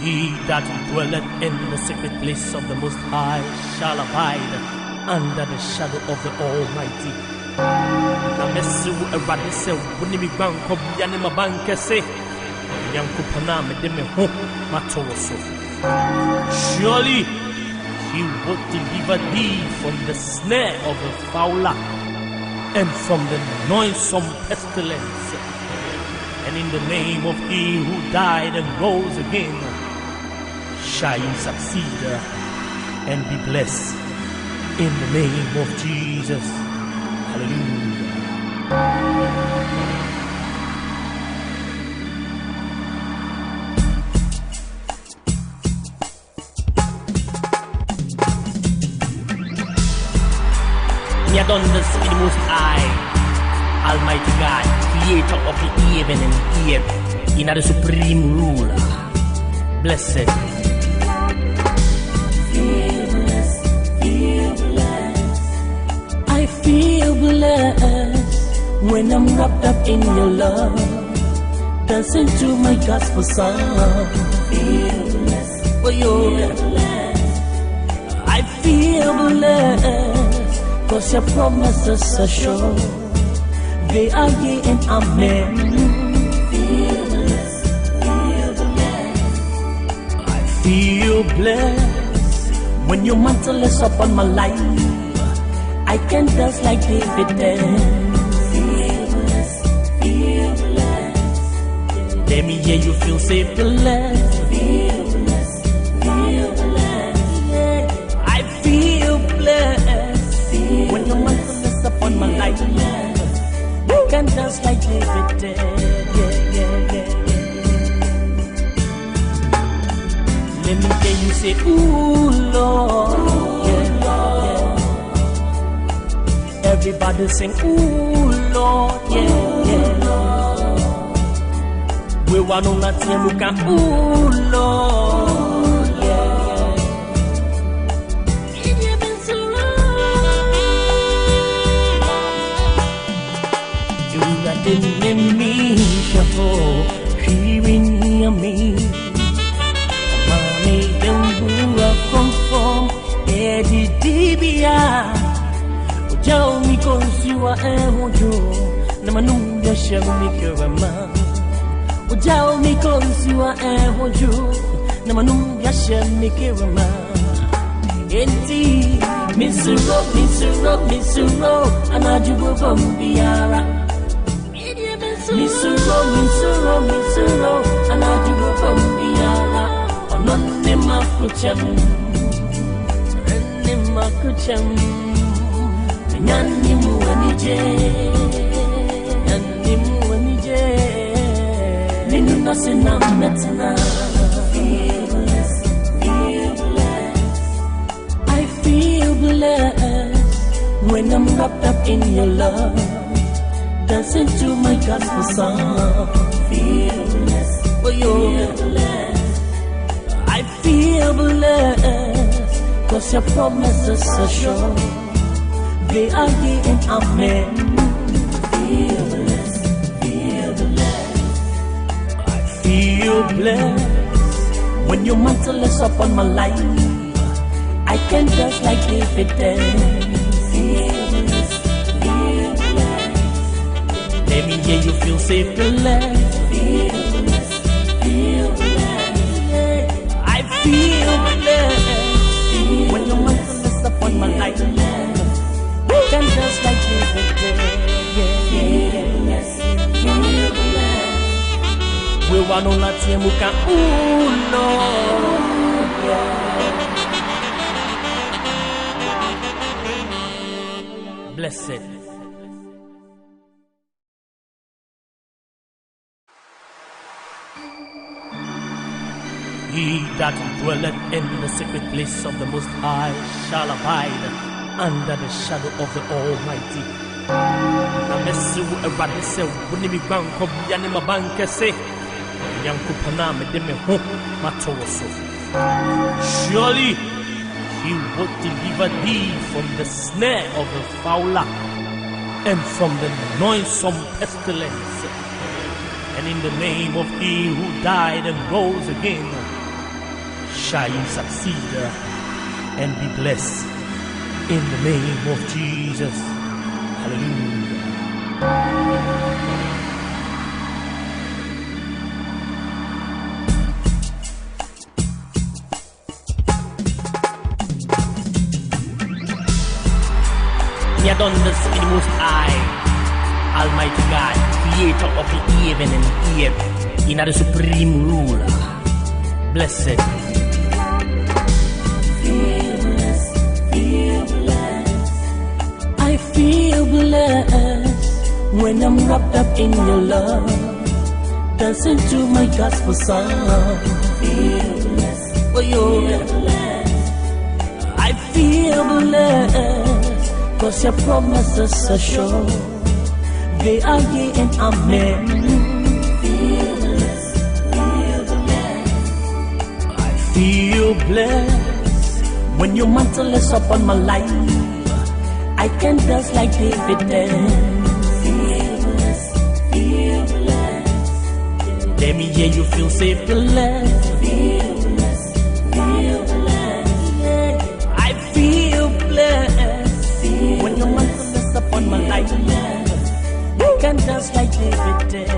He that dwelleth in the secret place of the Most High shall abide under the shadow of the Almighty. Namesu eradise wunimi banko biane mabanke se yankupana medeme ho matoso. Surely he will deliver thee from the snare of the fowler and from the noisome pestilence. And in the name of he who died and rose again, shall you succeed and be blessed in the name of Jesus. Hallelujah. You done this with the Most High, Almighty God, creator of the heaven and earth, in the supreme ruler. Blessed. I feel blessed when I'm wrapped up in your love, dancing to my gospel song. Feel blessed. Oh, feel blessed. I feel blessed, 'cause your promises are sure. They are yea and amen. Feel blessed. Feel blessed. I feel blessed when your mantle is upon my life. I can dance like David danced. Feel blessed. Feel blessed. Let me hear you feel safe, blessed. Feel blessed. Feel blessed. Yeah. I feel blessed when your mantle is upon my life. I can dance like David did. Let me hear you say, ooh, Lord. Everybody sing, ooh, Lord. We want on that team, we can, ooh, Lord. Didn't me shuffle, she near me. Mommy, don't go from Eddie Dibia. Tell me, cause you are a wojo. Namanunga shall make your man. Tell me, cause you are a wojo. Namanunga shall make your man. Indeed, Miss Rock, and I do go from Biara. Misuro, and I do go from Biara. On Nemakucham, Nanimu Anije, Ninasina Metna. I feel blessed when I'm wrapped up in your love, dancing to my gospel song. Feel blessed. Feel blessed. I feel blessed, 'cause your promises are sure. They are yea and amen. Feel blessed. Feel blessed. I feel blessed when your mantle is upon my life. I can dance like David danced. Feel blessed. Feel blessed. Let me hear you feel safe, blessed. Feel blessed. Feel blessed. Yeah. I feel blessed when your mantle is upon my life. I can dance like David danced. Feel blessed. We want on that team, we can, ooh, Lord. Yeah. Blessed. He that dwelleth in the secret place of the Most High shall abide under the shadow of the Almighty. Namesu eradise wunimi banko biane mabanke se yankupana medeme ho matoso. Surely he will deliver thee from the snare of the fowler and from the noisome pestilence. And in the name of He who died and rose again, shall you succeed and be blessed in the name of Jesus. Hallelujah. He had done this in the Most High, Almighty God, Creator of the heaven and earth, in the supreme ruler. Blessed. I feel blessed when I'm wrapped up in your love. Dancing to my gospel song. Feel blessed. Oh, you're blessed. I feel blessed, 'cause your promises are sure. They are yea and amen. Feel blessed. Feel blessed. I feel blessed when your mantle is upon my life. I can dance like David danced. Feel blessed, feel blessed. Let me hear you feel safe, blessed. Feel blessed, feel blessed. Yeah. I feel blessed when your mantle is upon my life. I can dance like David danced.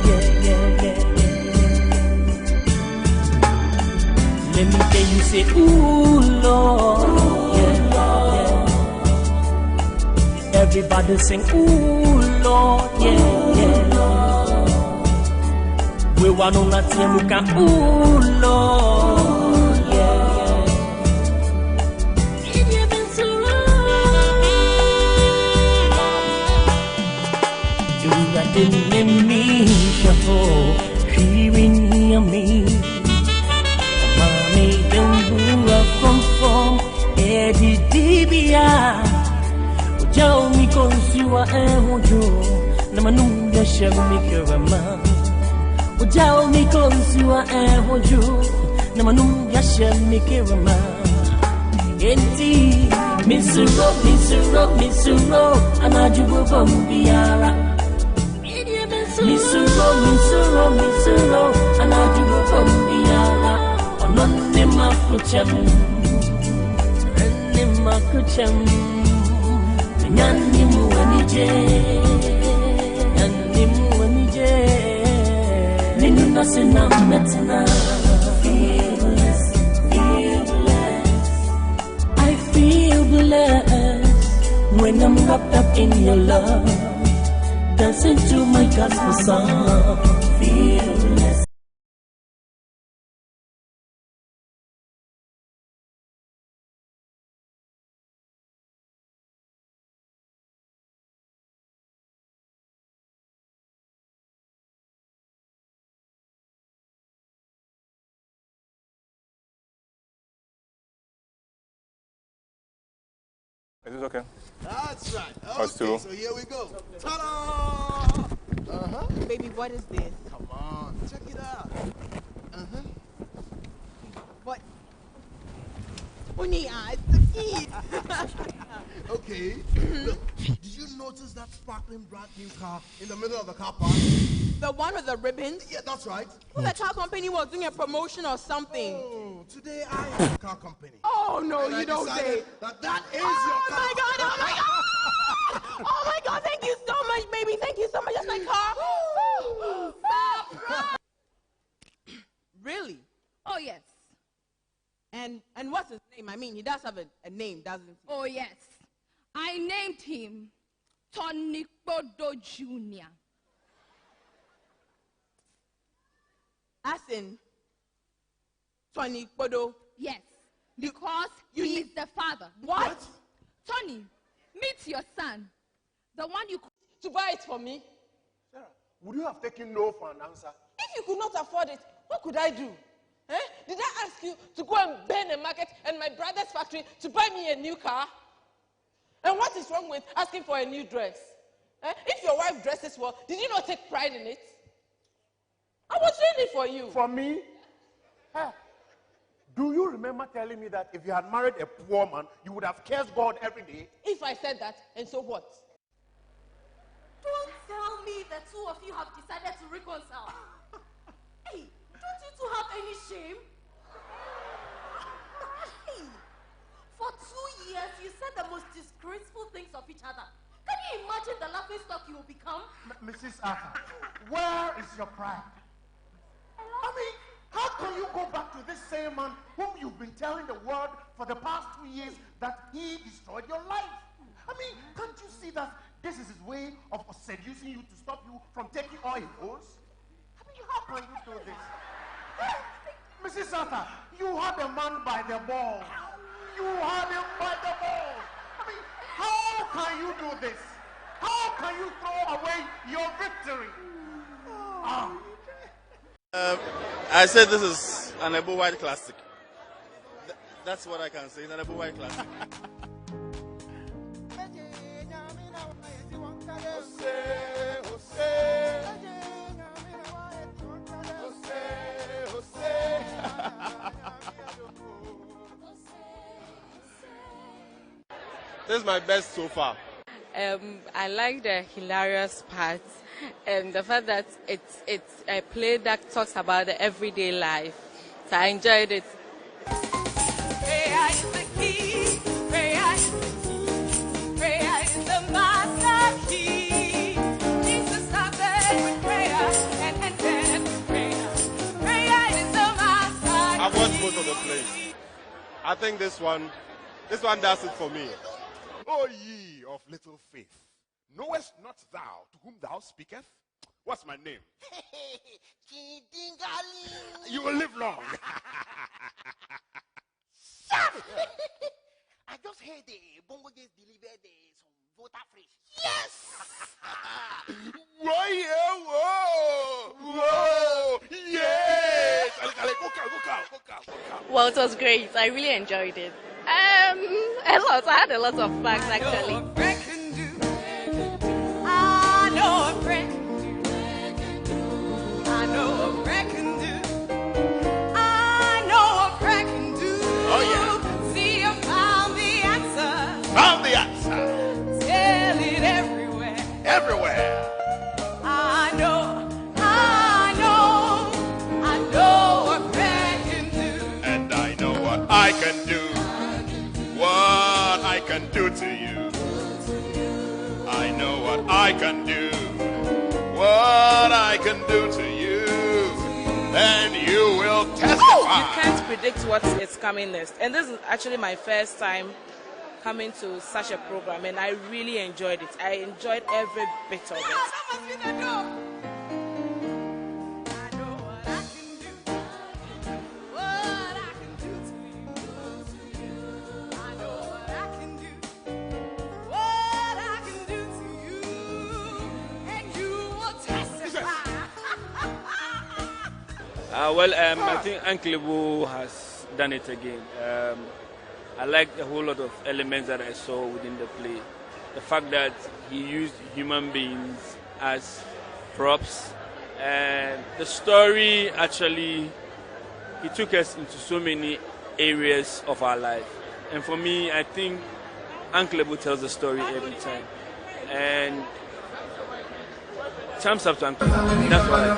Yeah. Let me hear you say, ooh, Lord. Everybody sing, ooh, Lord, yeah. We want to not see you can, ooh, Lord, yeah. You've been so wrong. You got the enemy, hearing me. Mommy, don't from Eddie Dibia. Jao mi konsiwa ehojo na manunga shamikirama. Jao mi konsiwa ehojo na manunga shamikirama. Enti misuro anajubo bombiara. Misuro anajubo bombiara. Onone makucham. Nyannimu anije Ninu nasina metna. Feel blessed. I feel blessed when I'm wrapped up in your love, dancing to my gospel song. Feel blessed. Is this okay? That's right. Us too. So here we go. Ta-da! Baby, what is this? Come on, check it out. What? Uni, it's the key. Okay. Look, did you notice that sparkling brand new car in the middle of the car park? The one with the ribbons? Yeah, that's right. Well, the car company was doing a promotion or something. Oh, today I have a car company. Oh, no, And you I don't say. that is your car. Oh, my God, oh, my God. Oh, my God, thank you so much, baby. Thank you so much. That's my car. Really? Oh, yes. And what's his name? I mean, he does have a name, doesn't he? Oh, yes. I named him Tony Bodo Jr. As in, Tony Bodo. Yes, because you he need- is the father. What? Tony, meet your son. The one you... To buy it for me? Sarah, would you have taken no for an answer? If you could not afford it, what could I do? Eh? Did I ask you to go and burn a market and my brother's factory to buy me a new car? And what is wrong with asking for a new dress? Eh? If your wife dresses well, did you not take pride in it? I was doing it for you. For me? Huh. Do you remember telling me that if you had married a poor man, you would have cursed God every day? If I said that, and so what? Don't tell me the two of you you have decided to reconcile. Hey, don't you two have any shame? Hey, for 2 years, you said the most disgraceful things of each other. Can you imagine the laughing stock you will become? Mrs. Arthur, where is your pride? I mean, how can you go back to this same man whom you've been telling the world for the past 2 years that he destroyed your life? I mean, can't you see that this is his way of seducing you to stop you from taking all he owns? I mean, how can you do this? Mrs. Arthur, you had a man by the balls. You had him by the balls. I mean, how can you do this? How can you throw away your victory? I said this is an Ebo White classic. That's what I can say. It's an Ebo White classic. This is my best so far. I like the hilarious part and the fact that it's a play that talks about the everyday life. So I enjoyed it. Prayer is the key. Prayer is the key. Prayer is the master key. Jesus started with prayer and ended with prayer. Prayer is the master key. I've watched both of the plays. I think this one does it for me. O ye of little faith, knowest not thou to whom thou speakest? What's my name? You will live long. I just heard the Bongo just delivered some voter fresh. Yes! Whoa! Yes! Well, it was great. I really enjoyed it. A lot. I had a lot of facts actually. I know a friend can do. I know a friend can do. I know a friend can do. Oh yeah. See, I found the answer. Found the answer. Tell it everywhere. Everywhere. I know a friend can do. And I know what I can do. What I can do to you. I know what I can do. What I can do to you. And you will testify. You can't predict what is coming next. And this is actually my first time coming to such a program and I really enjoyed it. I enjoyed every bit of it. I think Uncle Ebo has done it again. I liked a whole lot of elements that I saw within the play. The fact that he used human beings as props, and the story actually, he took us into so many areas of our life. And for me, I think Uncle Ebo tells the story every time. And thumbs up to Uncle Ebo. That's what I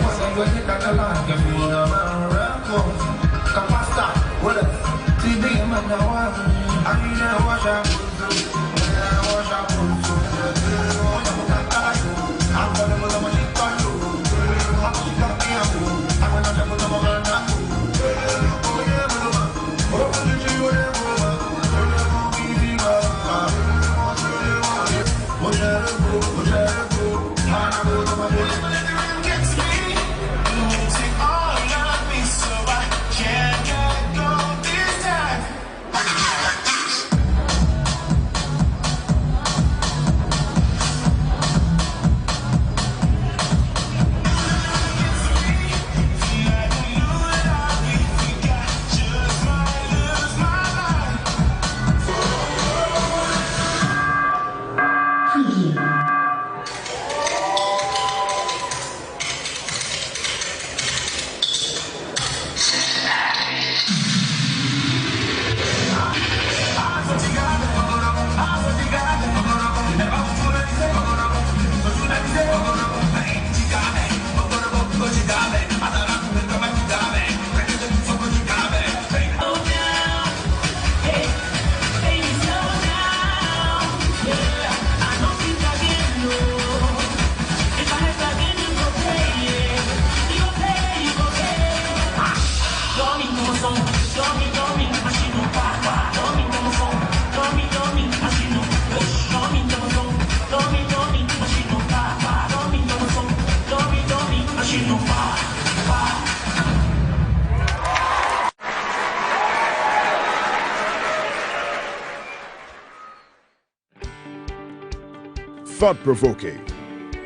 thought-provoking,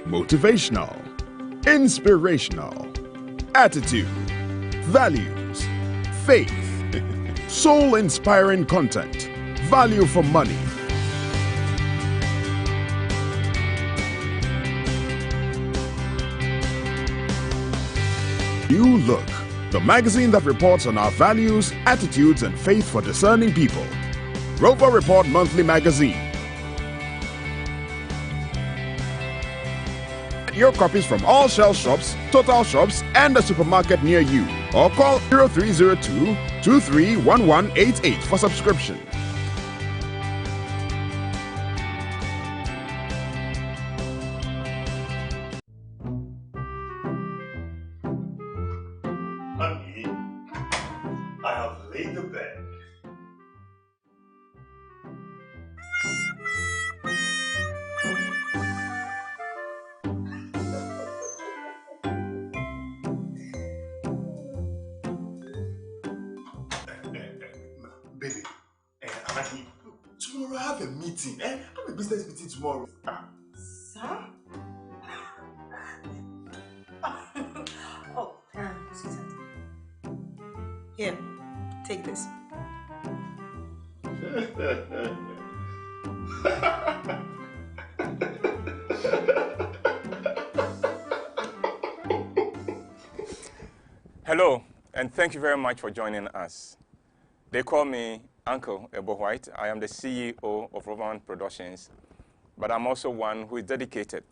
motivational, inspirational, attitude, values, faith, soul-inspiring content, value for money. New Look, the magazine that reports on our values, attitudes, and faith for discerning people. Rover Report Monthly Magazine. Get your copies from all Shell shops, Total shops, and a supermarket near you. Or call 0302-231188 for subscription. Honey, I have laid the bed. Baby, honey, tomorrow I have a meeting. I have a business meeting tomorrow. Sir? Oh, sweetheart. Here, take this. Hello, and thank you very much for joining us. They call me Uncle Ebo White. I am the CEO of Grooming Productions, but I'm also one who is dedicated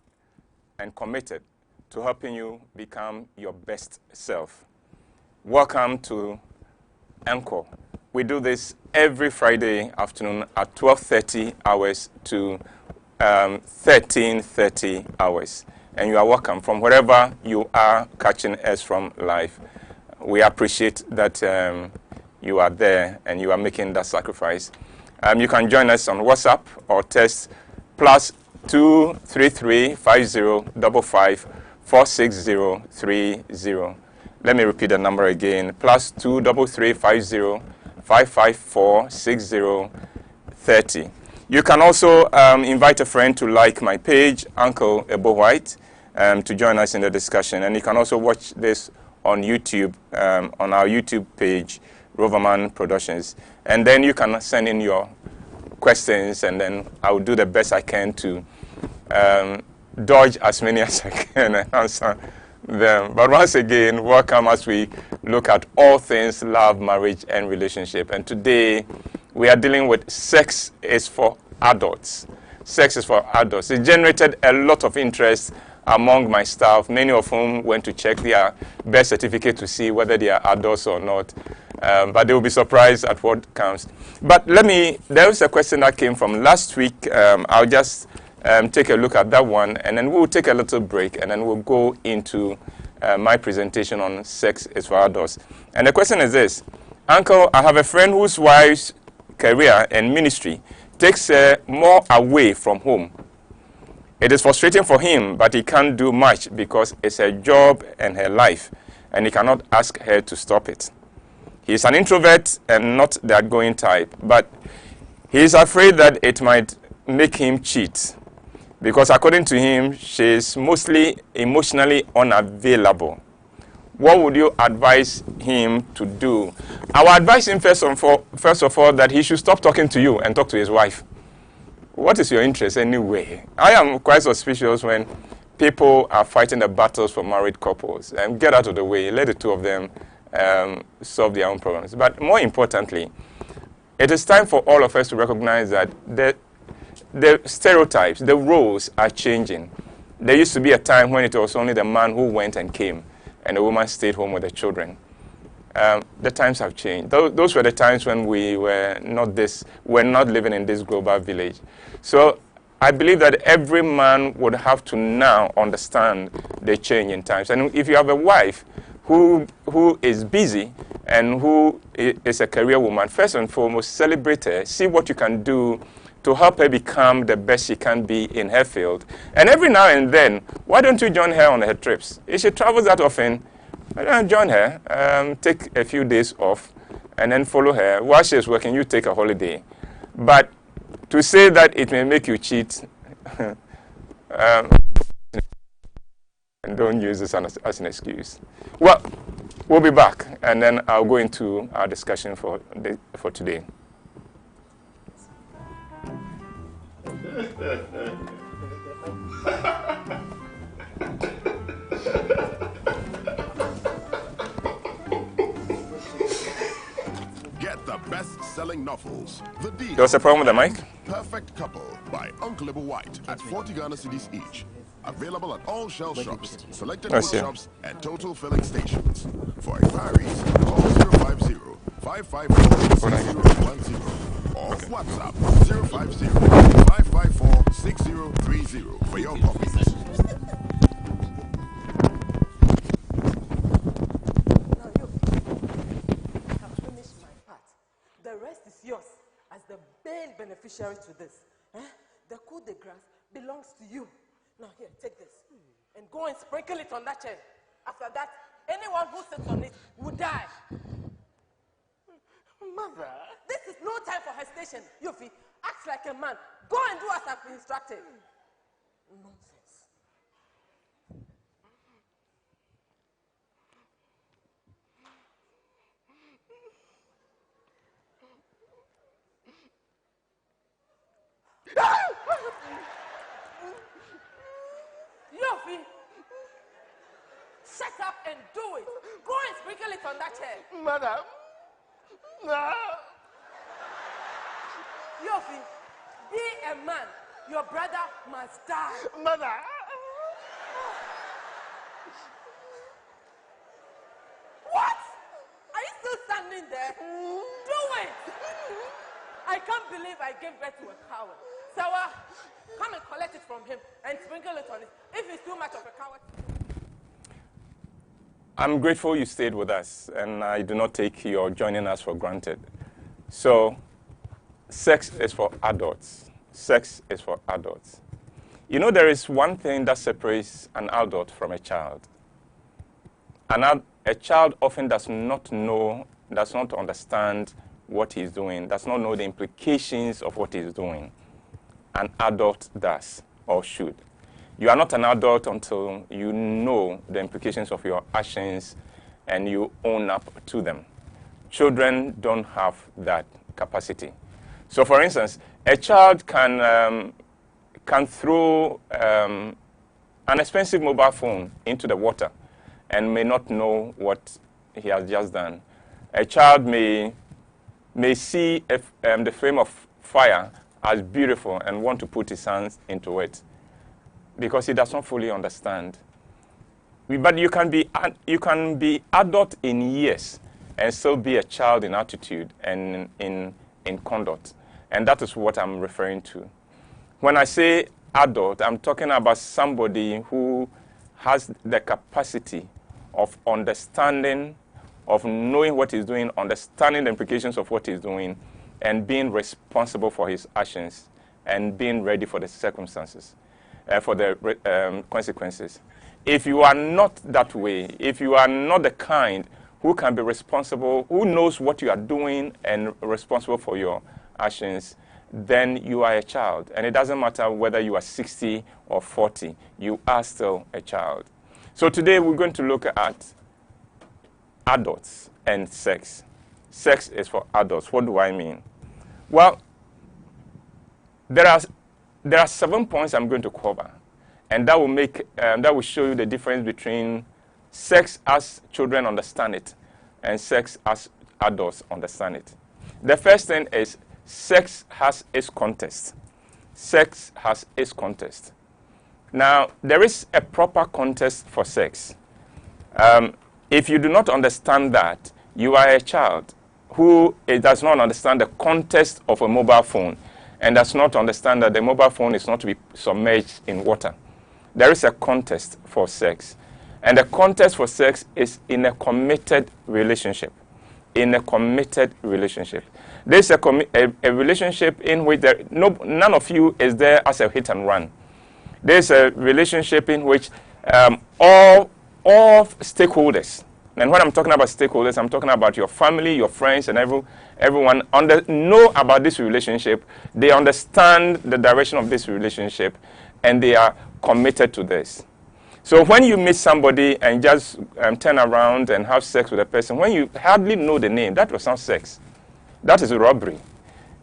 and committed to helping you become your best self. Welcome to Encore. We do this every Friday afternoon at 12:30 hours to 13:30 hours. And you are welcome from wherever you are catching us from live. We appreciate that you are there and you are making that sacrifice. You can join us on WhatsApp or text +233 5055 46030. Let me repeat the number again, +233 50 554 6030. You can also invite a friend to like my page, Uncle Ebo White, to join us in the discussion. And you can also watch this on YouTube, on our YouTube page, Grooming Productions. And then you can send in your questions, and then I will do the best I can to dodge as many as I can and answer them. But once again, welcome as we look at all things love, marriage, and relationship. And today, we are dealing with sex is for adults. Sex is for adults. It generated a lot of interest among my staff, many of whom went to check their birth certificate to see whether they are adults or not. But they will be surprised at what comes. But there was a question that came from last week. I'll just take a look at that one, and then we'll take a little break, and then we'll go into my presentation on sex is for adults. And the question is this: Uncle, I have a friend whose wife's career and ministry takes her more away from home. It is frustrating for him, but he can't do much because it's her job and her life, and he cannot ask her to stop it. He is an introvert and not the outgoing type, but he is afraid that it might make him cheat, because according to him, she is mostly emotionally unavailable. What would you advise him to do? I would advise him first of all that he should stop talking to you and talk to his wife. What is your interest anyway? I am quite suspicious when people are fighting the battles for married couples. And get out of the way. Let the two of them solve their own problems. But more importantly, it is time for all of us to recognize that the stereotypes, the roles are changing. There used to be a time when it was only the man who went and came, and the woman stayed home with the children. The times have changed. Those were the times when we were not living in this global village. So I believe that every man would have to now understand the change in times. And if you have a wife who is busy and who is a career woman, first and foremost, celebrate her. See what you can do to help her become the best she can be in her field. And every now and then, why don't you join her on her trips? If she travels that often, join her, take a few days off, and then follow her. While she's working, you take a holiday. But to say that it may make you cheat, and don't use this as an excuse. Well, we'll be back, and then I'll go into our discussion for today. Get the best-selling novels, The Deal. There was a problem with the mic? Perfect Couple by Uncle White at 40 Ghana cedis each. Available at all Shell shops, selected bookshops, and total filling stations. For inquiries, call 050-554-6010 or WhatsApp 050-554-6030 for your copies. The rest is yours as the main beneficiary to this. The coup de grace belongs to you. Now here, take this. And go and sprinkle it on that chair. After that, anyone who sits on it will die. Mother. This is no time for hesitation. Yofi, act like a man. Go and do as I've been instructed. Nonsense. Yofi, shut up and do it. Go and sprinkle it on that chair. Madam. No. Yofi, be a man. Your brother must die. Mother. What? Are you still standing there? Do it. I can't believe I gave birth to a coward. Sawa, come and collect it from him and sprinkle it on it. If he's too much of a coward. I'm grateful you stayed with us, and I do not take your joining us for granted. So, sex is for adults. Sex is for adults. You know, there is one thing that separates an adult from a child. A child often does not understand what he's doing, does not know the implications of what he's doing. An adult does, or should. You are not an adult until you know the implications of your actions and you own up to them. Children don't have that capacity. So, for instance, a child can throw an expensive mobile phone into the water and may not know what he has just done. A child may see the flame of fire as beautiful and want to put his hands into it because he does not fully understand. But you can be adult in years and still be a child in attitude and in conduct. And that is what I'm referring to. When I say adult, I'm talking about somebody who has the capacity of understanding, of knowing what he's doing, understanding the implications of what he's doing, and being responsible for his actions and being ready for the circumstances, for the consequences. If you are not that way, if you are not the kind who can be responsible, who knows what you are doing and responsible for your actions, then you are a child. And it doesn't matter whether you are 60 or 40, you are still a child. So today we're going to look at adults and sex. Sex is for adults. What do I mean? Well, there are 7 points I'm going to cover, and that will show you the difference between sex as children understand it and sex as adults understand it. The first thing is sex has its context. Sex has its context. Now, there is a proper context for sex. If you do not understand that, you are a child who does not understand the context of a mobile phone and does not understand that the mobile phone is not to be submerged in water. There is a context for sex. And the context for sex is in a committed relationship. In a committed relationship. There's a relationship in which none of you is there as a hit and run. There's a relationship in which all stakeholders, and when I'm talking about stakeholders, I'm talking about your family, your friends, and everyone know about this relationship. They understand the direction of this relationship, and they are committed to this. So when you meet somebody and just turn around and have sex with a person, when you hardly know the name, that was not sex. That is robbery.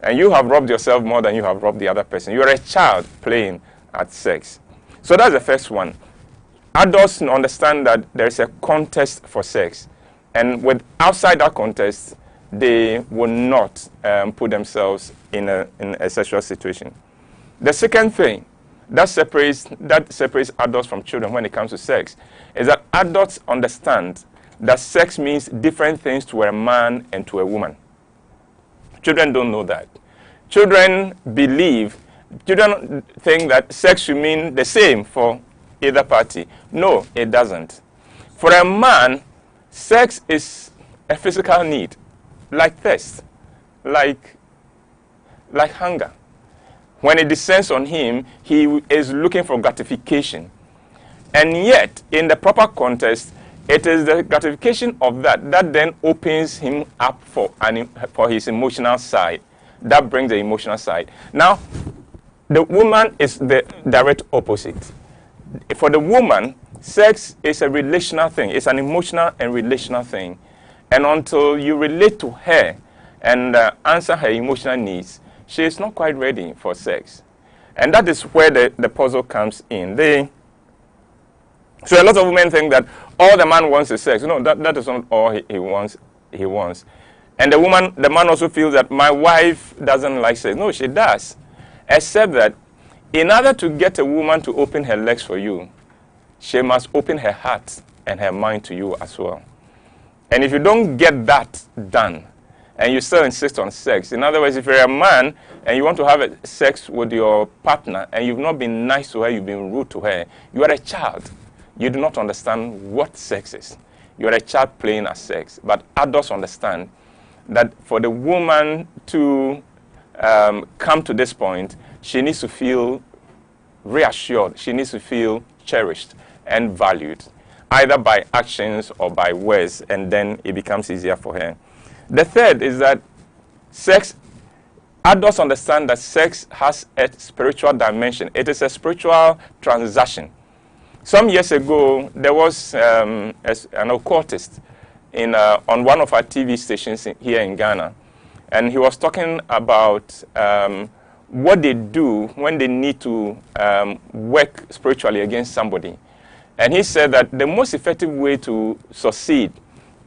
And you have robbed yourself more than you have robbed the other person. You are a child playing at sex. So that's the first one. Adults understand that there is a contest for sex. And outside that contest, they will not put themselves in a sexual situation. The second thing that separates adults from children when it comes to sex is that adults understand that sex means different things to a man and to a woman. Children don't know that. Children think that sex should mean the same for either party. No, it doesn't. For a man, sex is a physical need, like thirst, like hunger. When it descends on him, he is looking for gratification. And yet, in the proper context, it is the gratification of that then opens him up for his emotional side. That brings the emotional side. Now, the woman is the direct opposite. For the woman, sex is a relational thing. It's an emotional and relational thing. And until you relate to her and answer her emotional needs, she is not quite ready for sex. And that is where the puzzle comes in. So a lot of women think that all the man wants is sex. No, that is not all he wants. And the man also feels that my wife doesn't like sex. No, she does. Except that in order to get a woman to open her legs for you, she must open her heart and her mind to you as well. And if you don't get that done, and you still insist on sex, in other words, if you're a man and you want to have sex with your partner and you've not been nice to her, you've been rude to her, you are a child. You do not understand what sex is. You are a child playing at sex. But adults understand that for the woman to come to this point, she needs to feel reassured. She needs to feel cherished and valued, either by actions or by words, and then it becomes easier for her. The third is that adults understand that sex has a spiritual dimension. It is a spiritual transaction. Some years ago, there was an occultist on one of our TV stations here in Ghana, and he was talking about what they do when they need to work spiritually against somebody. And he said that the most effective way to succeed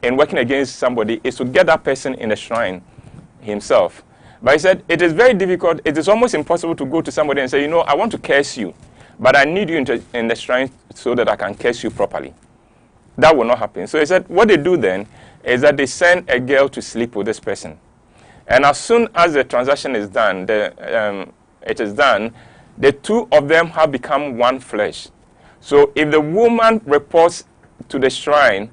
in working against somebody is to get that person in the shrine himself. But he said it is very difficult. It is almost impossible to go to somebody and say, you know, I want to curse you, but I need you in the shrine so that I can curse you properly. That will not happen. So he said what they do then is that they send a girl to sleep with this person. And as soon as the transaction is done, the two of them have become one flesh. So if the woman reports to the shrine,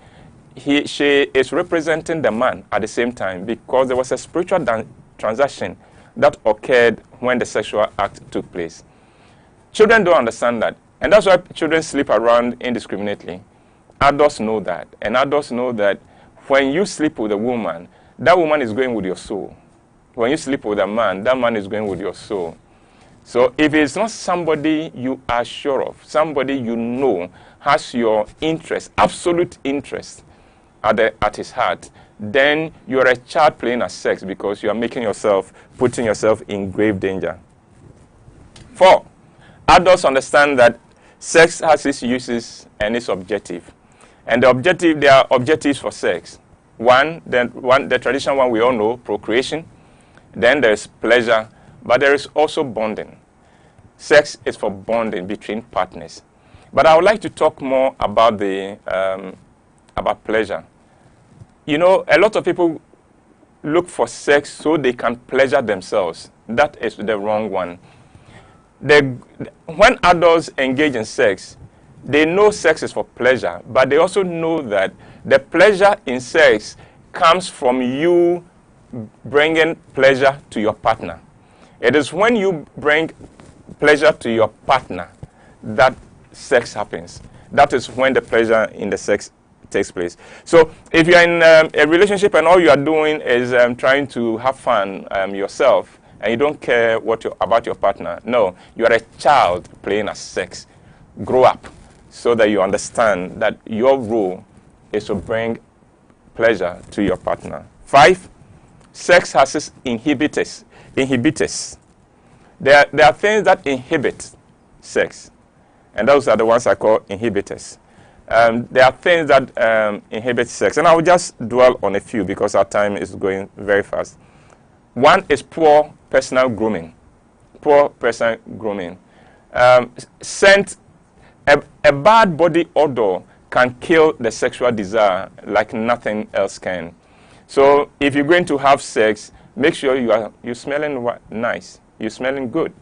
she is representing the man at the same time, because there was a spiritual transaction that occurred when the sexual act took place. Children don't understand that, and that's why children sleep around indiscriminately. Adults know that, and adults know that when you sleep with a woman, that woman is going with your soul. When you sleep with a man, that man is going with your soul. So if it's not somebody you are sure of, somebody you know has your interest, absolute interest at his heart, then you're a child playing at sex, because you are putting yourself in grave danger. 4, adults understand that sex has its uses and its objective. And there are objectives for sex. The traditional one we all know, procreation. Then there's pleasure, but there is also bonding. Sex is for bonding between partners. But I would like to talk more about about pleasure. You know, a lot of people look for sex so they can pleasure themselves. That is the wrong one. When adults engage in sex, they know sex is for pleasure, but they also know that the pleasure in sex comes from you bringing pleasure to your partner. It is when you bring pleasure to your partner that sex happens. That is when the pleasure in the sex takes place. So if you're in a relationship and all you are doing is trying to have fun yourself, and you don't care about your partner, no, you are a child playing at sex. grow up so that you understand that your role is to bring pleasure to your partner. 5, sex has its inhibitors. There are things that inhibit sex, and those are the ones I call inhibitors. There are things that inhibit sex, and I will just dwell on a few because our time is going very fast. One is poor personal grooming. Poor personal grooming. Scent, a bad body odor can kill the sexual desire like nothing else can. So if you're going to have sex, make sure you're smelling nice. You're smelling good,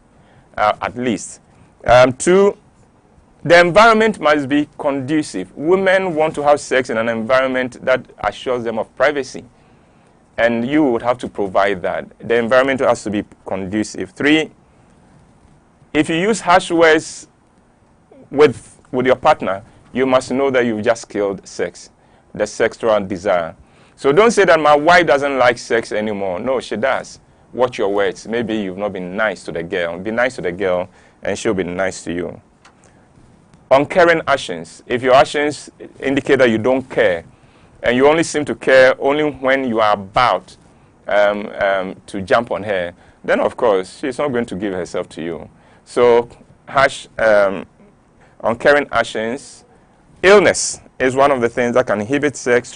at least. 2, the environment must be conducive. Women want to have sex in an environment that assures them of privacy. And you would have to provide that. The environment has to be conducive. 3, if you use harsh words with your partner, you must know that you've just killed sex, the sexual desire. So don't say that my wife doesn't like sex anymore. No, she does. Watch your words. Maybe you've not been nice to the girl. Be nice to the girl, and she'll be nice to you. Uncaring actions. If your actions indicate that you don't care, and you only seem to care only when you are about to jump on her, then of course she's not going to give herself to you. So harsh, uncaring actions. Illness is one of the things that can inhibit sex.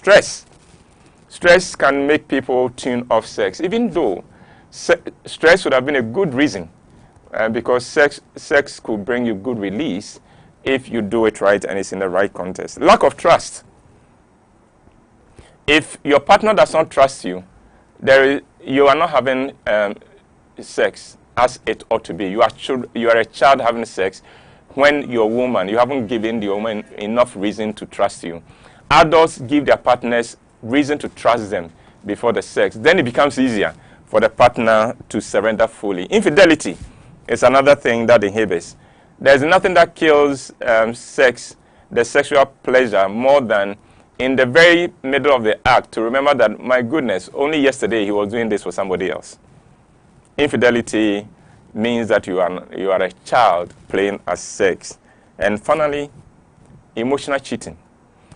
Stress can make people tune off sex, even though stress would have been a good reason, because sex could bring you good release if you do it right and it's in the right context. Lack of trust. If your partner does not trust you, you are not having sex as it ought to be. You are a child having sex when you're a woman. You haven't given the woman enough reason to trust you. Adults give their partners reason to trust them before the sex. Then it becomes easier for the partner to surrender fully. Infidelity is another thing that inhibits. There's nothing that kills sex, the sexual pleasure, more than in the very middle of the act to remember that, my goodness, only yesterday he was doing this for somebody else. Infidelity means that you are a child playing as sex. And finally, emotional cheating.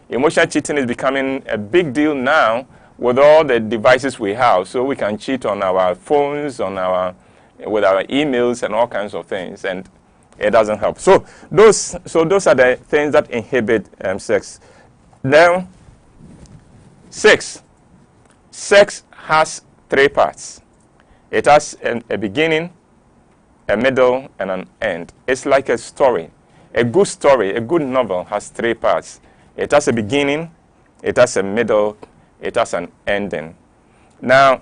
Emotional cheating is becoming a big deal now with all the devices we have. So we can cheat on our phones, with our emails and all kinds of things, and it doesn't help. So those are the things that inhibit sex. Now, sex. Sex has 3 parts. It has a beginning, a middle, and an end. It's like a story. A good novel has 3 parts. It has a beginning, it has a middle, it has an ending. Now,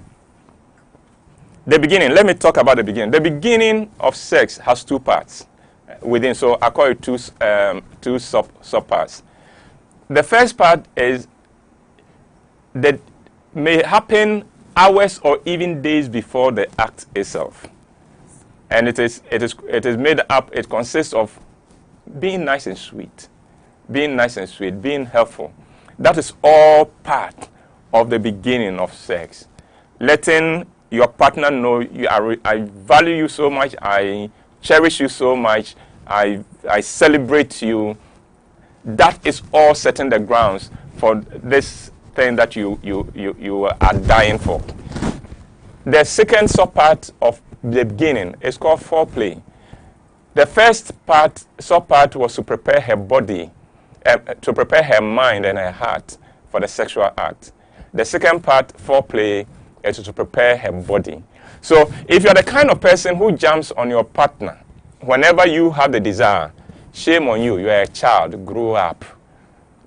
the beginning, let me talk about the beginning. The beginning of sex has 2 parts within, so I call it two sub-parts. The first part is that may happen hours or even days before the act itself. And it is made up, it consists of being nice and sweet, being helpful. That is all part of the beginning of sex. Letting your partner know I value you so much, I cherish you so much, I celebrate you. That is all setting the grounds for this thing that you are dying for. The second sub-part of the beginning is called foreplay. The first sub-part was to prepare her body, to prepare her mind and her heart for the sexual act. The second part, foreplay, is to prepare her body. So if you're the kind of person who jumps on your partner whenever you have the desire, shame on you. You are a child. Grow up.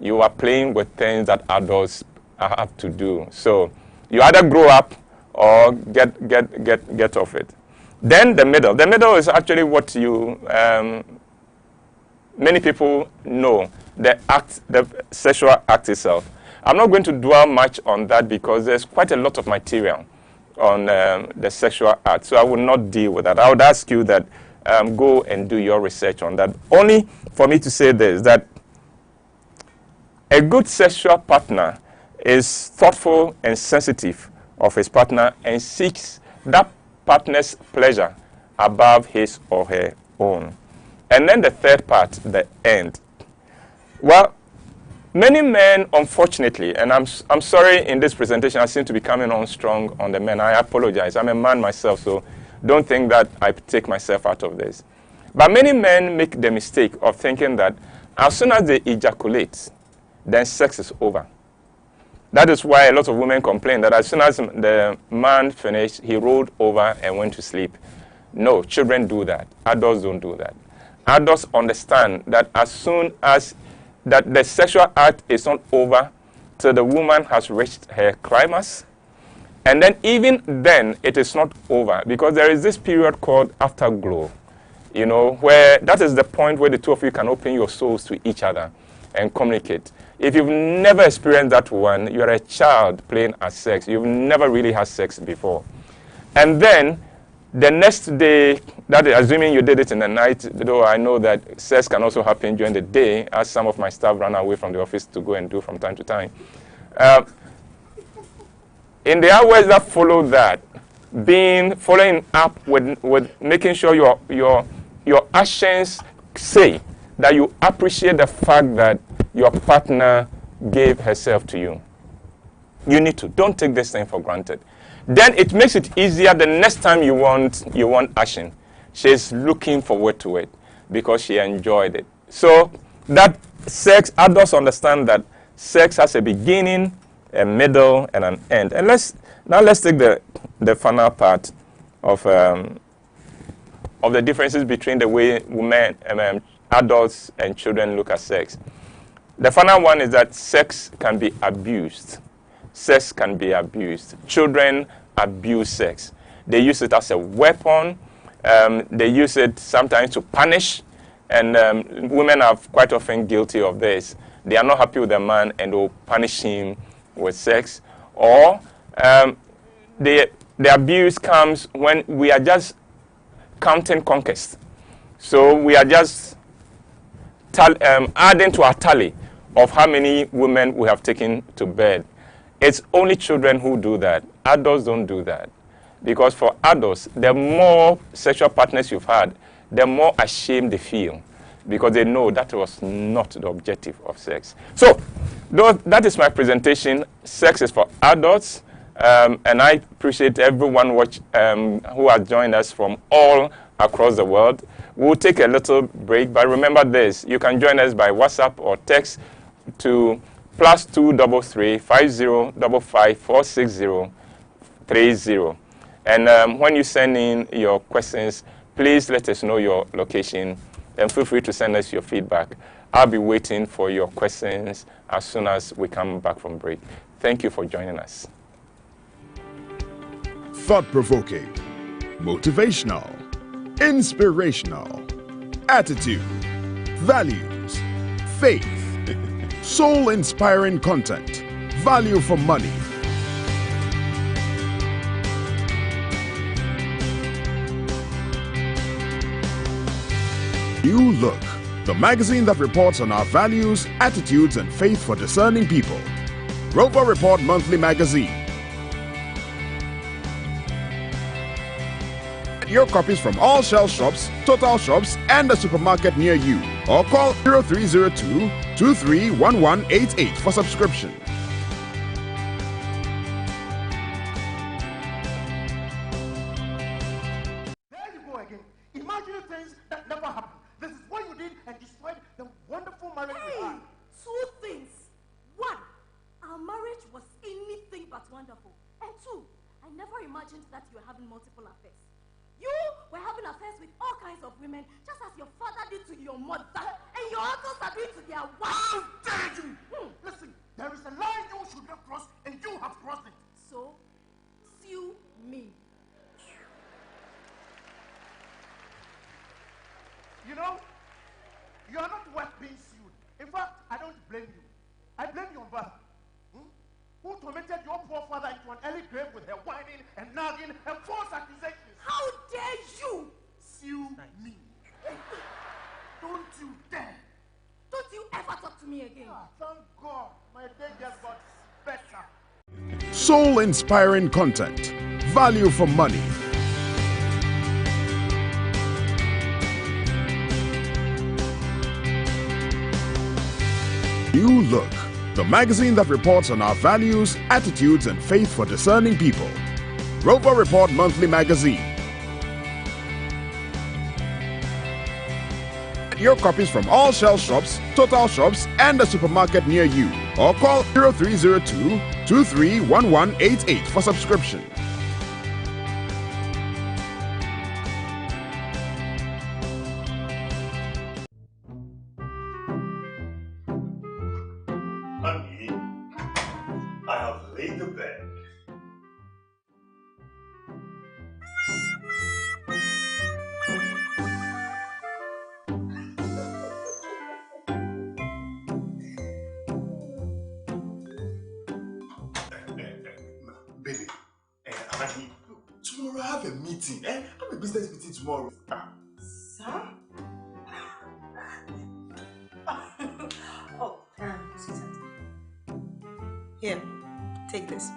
You are playing with things that adults have to do. So you either grow up or get off it. Then the middle. The middle is actually what many people know, the sexual act itself. I'm not going to dwell much on that because there's quite a lot of material on the sexual act, so I will not deal with that. I would ask you that go and do your research on that. Only for me to say this, that a good sexual partner is thoughtful and sensitive of his partner and seeks that partner's pleasure above his or her own. And then the third part, the end. Well, many men, unfortunately, and I'm sorry in this presentation I seem to be coming on strong on the men. I apologize. I'm a man myself, so don't think that I take myself out of this. But many men make the mistake of thinking that as soon as they ejaculate, then sex is over. That is why a lot of women complain that as soon as the man finished, he rolled over and went to sleep. No, children do that. Adults don't do that. Adults understand that as soon as that the sexual act is not over till the woman has reached her climax, and then even then it is not over because there is this period called afterglow, you know, where that is the point where the two of you can open your souls to each other and communicate. If you've never experienced that one, you're a child playing at sex. You've never really had sex before. And then the next day, that is assuming you did it in the night, though I know that sex can also happen during the day, as some of my staff run away from the office to go and do from time to time. In the hours that follow that, following up with making sure your actions say that you appreciate the fact that your partner gave herself to you. You need to. Don't take this thing for granted. Then it makes it easier the next time you want action. She's looking forward to it because she enjoyed it. So that sex, adults understand that sex has a beginning, a middle, and an end. And let's take the final part of the differences between the way women, adults and children look at sex. The final one is that sex can be abused. Sex can be abused. Children abuse sex. They use it as a weapon. They use it sometimes to punish. And women are quite often guilty of this. They are not happy with a man and will punish him with sex. Or the abuse comes when we are just counting conquest. So we are just adding to our tally of how many women we have taken to bed. It's only children who do that. Adults don't do that. Because for adults, the more sexual partners you've had, the more ashamed they feel. Because they know that was not the objective of sex. So, that is my presentation. Sex is for adults. And I appreciate everyone who has joined us from all across the world. We'll take a little break, but remember this. You can join us by WhatsApp or text to +233 5055 460 30. And when you send in your questions, please let us know your location and feel free to send us your feedback. I'll be waiting for your questions as soon as we come back from break. Thank you for joining us. Thought-provoking, motivational, inspirational, attitude, values, faith, soul-inspiring content, value for money. New Look, the magazine that reports on our values, attitudes, and faith for discerning people. Rover Report Monthly Magazine. Your copies from all Shell shops, Total shops, and the supermarket near you. Or call 0302-231188 for subscription. There you go again. Imagine things that never happened. This is what you did and destroyed the wonderful marriage we had. Two things. One, our marriage was anything but wonderful. And two, I never imagined that you were having multiple affairs. You were having affairs with all kinds of women, just as your father did to your mother, and your uncles are doing to their wives. How dare you! Listen, there is a line you should not cross, and you have crossed it. So, sue me. You know, you are not worth being sued. In fact, I don't blame you. I blame your mother, who tormented your poor father into an early grave with her whining and nagging and false accusations. How dare you sue me? Don't you dare. Don't you ever talk to me again. Thank God, my day just got better. Soul-inspiring content, value for money. New Look, the magazine that reports on our values, attitudes, and faith for discerning people. Rover Report Monthly Magazine. Get your copies from all Shell shops, Total shops, and the supermarket near you. Or call 0302-231188 for subscription. Honey, I have laid the bed. Baby, honey, tomorrow I have a meeting. I have a business meeting tomorrow. Sir? Oh, sweetheart. Here, take this.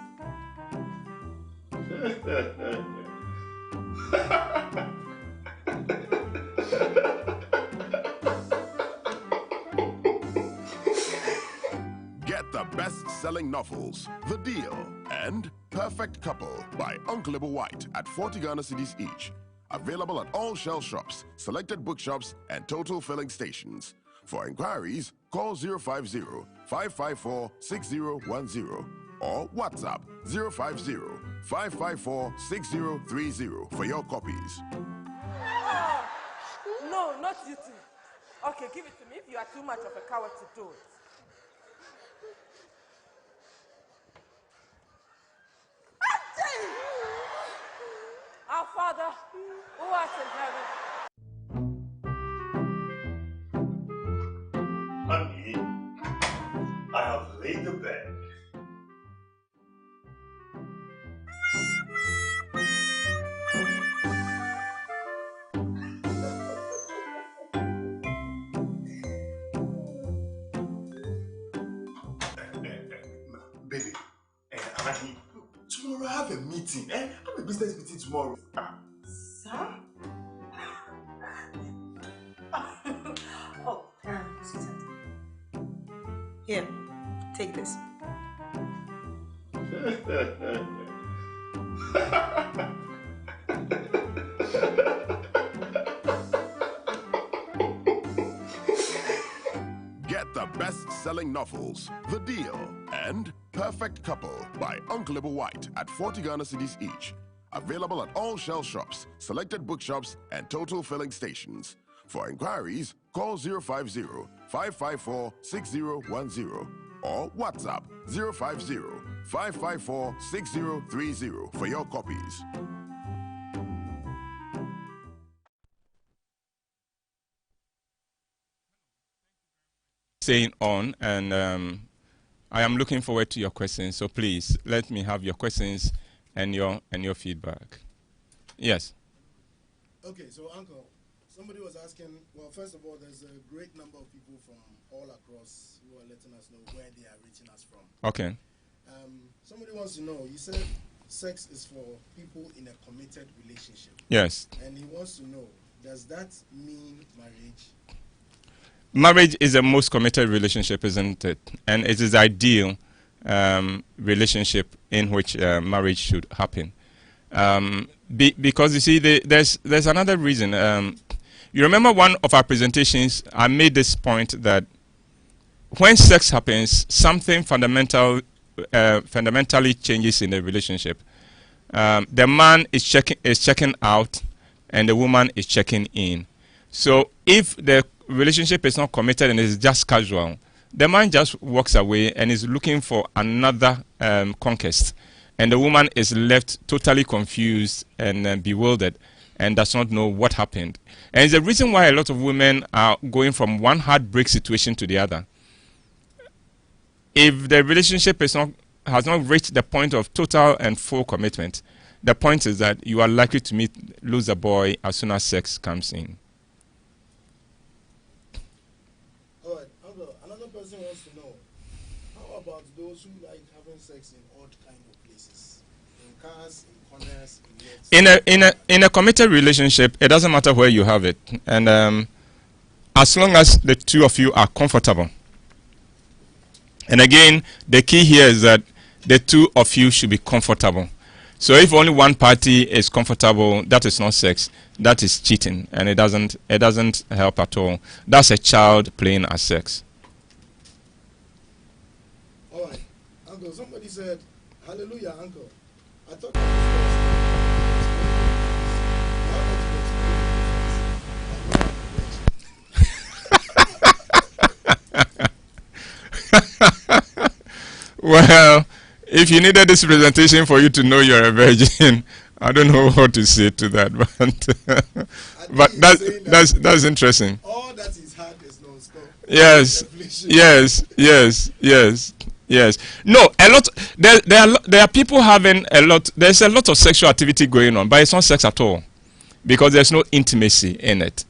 Get the best-selling novels, The Deal, and Perfect Couple by Untitled White at 40 Ghana cedis each. Available at all Shell shops, selected bookshops, and total filling stations. For inquiries, call 050-554-6010 or WhatsApp 050-554-6030 for your copies. No, not you two. Okay, give it to me if you are too much of a coward to do it. Our Father, who art in heaven. Honey, I have laid the bed. Baby, honey, tomorrow I have a meeting. I have a business meeting tomorrow. Sir? Oh, sweetheart. Here, take this. Get the best-selling novels, The Deal, and Perfect Couple by Untitled White at 40 Ghana cedis each. Available at all Shell shops, selected bookshops, and total filling stations. For inquiries, call 050-554-6010 or WhatsApp 050-554-6030 for your copies. Staying on, and I am looking forward to your questions. So please let me have your questions and your feedback. Yes. Okay, so Uncle, somebody was asking. Well, first of all, there's a great number of people from all across who are letting us know where they are reaching us from. Okay. Somebody wants to know. You said sex is for people in a committed relationship. Yes. And he wants to know, does that mean marriage? Marriage is the most committed relationship, isn't it? And it is the ideal relationship in which marriage should happen. Because you see, there's another reason. You remember one of our presentations, I made this point that when sex happens, something fundamentally changes in the relationship. The man is checking out, and the woman is checking in. So if the relationship is not committed and is just casual, the man just walks away and is looking for another conquest, and the woman is left totally confused and bewildered and does not know what happened. And it's the reason why a lot of women are going from one heartbreak situation to the other. If the relationship has not reached the point of total and full commitment, the point is that you are likely to lose a boy as soon as sex comes in. All right, Uncle, another person wants to know, how about those who like having sex in odd kind of places? In cars, in corners, in lifts? In a committed relationship, it doesn't matter where you have it. And as long as the two of you are comfortable, And again, the key here is that the two of you should be comfortable. So if only one party is comfortable, that is not sex. That is cheating, and it doesn't help at all. That's a child playing as sex. All right, Uncle. Somebody said, "Hallelujah, Uncle." I thought. Well, if you needed this presentation for you to know you're a virgin, I don't know what to say to that, but that's interesting. All that is hard is non-stop. Yes. No, a lot. There are people having a lot. There's a lot of sexual activity going on, but it's not sex at all, because there's no intimacy in it.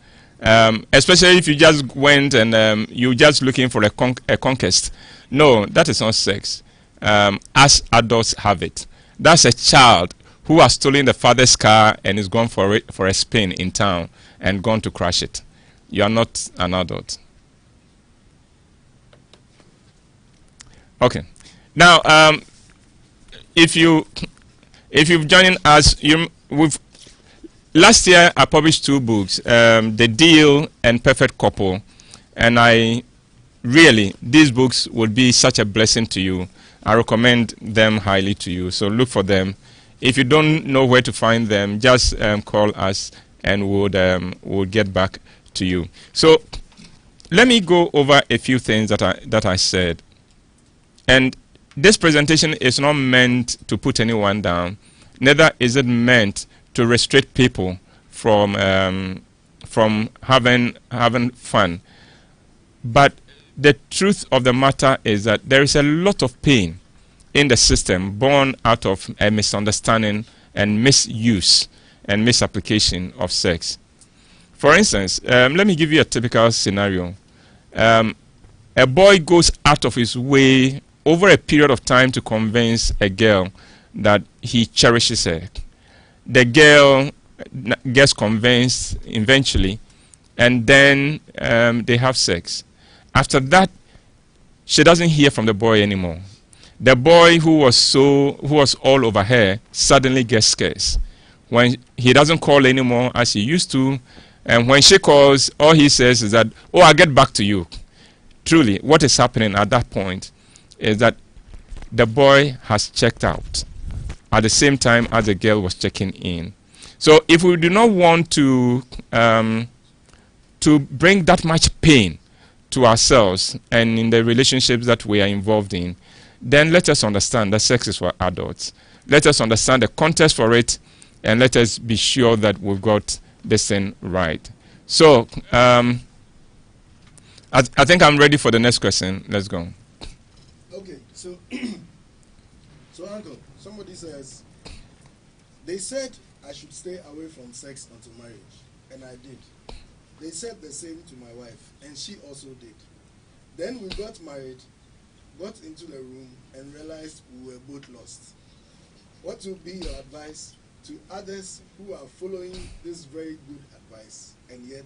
Especially if you just went and you're just looking for a conquest. No, that is not sex. As adults have it. That's a child who has stolen the father's car and is gone for a spin in town and gone to crash it. You are not an adult. Okay. Now, if you've joined us, last year I published 2 books, The Deal and Perfect Couple, and these books would be such a blessing to you. I recommend them highly to you. So look for them. If you don't know where to find them, just call us and we'll get back to you. So let me go over a few things that I said. And this presentation is not meant to put anyone down. Neither is it meant to restrict people from having fun. But the truth of the matter is that there is a lot of pain in the system born out of a misunderstanding and misuse and misapplication of sex. For instance, let me give you a typical scenario. A boy goes out of his way over a period of time to convince a girl that he cherishes her. The girl gets convinced eventually, and then they have sex. After that, she doesn't hear from the boy anymore. The boy who was all over her suddenly gets scarce. When he doesn't call anymore as he used to, and when she calls, all he says is that, "Oh, I'll get back to you." Truly, what is happening at that point is that the boy has checked out at the same time as the girl was checking in. So if we do not want to bring that much pain to ourselves and in the relationships that we are involved in, then let us understand that sex is for adults. Let us understand the context for it, and let us be sure that we've got this thing right. So I think I'm ready for the next question. Let's go. Okay, so Uncle, somebody says, they said I should stay away from sex until marriage, and I did. They said the same to my wife, and she also did. Then we got married, got into the room, and realized we were both lost. What would be your advice to others who are following this very good advice and yet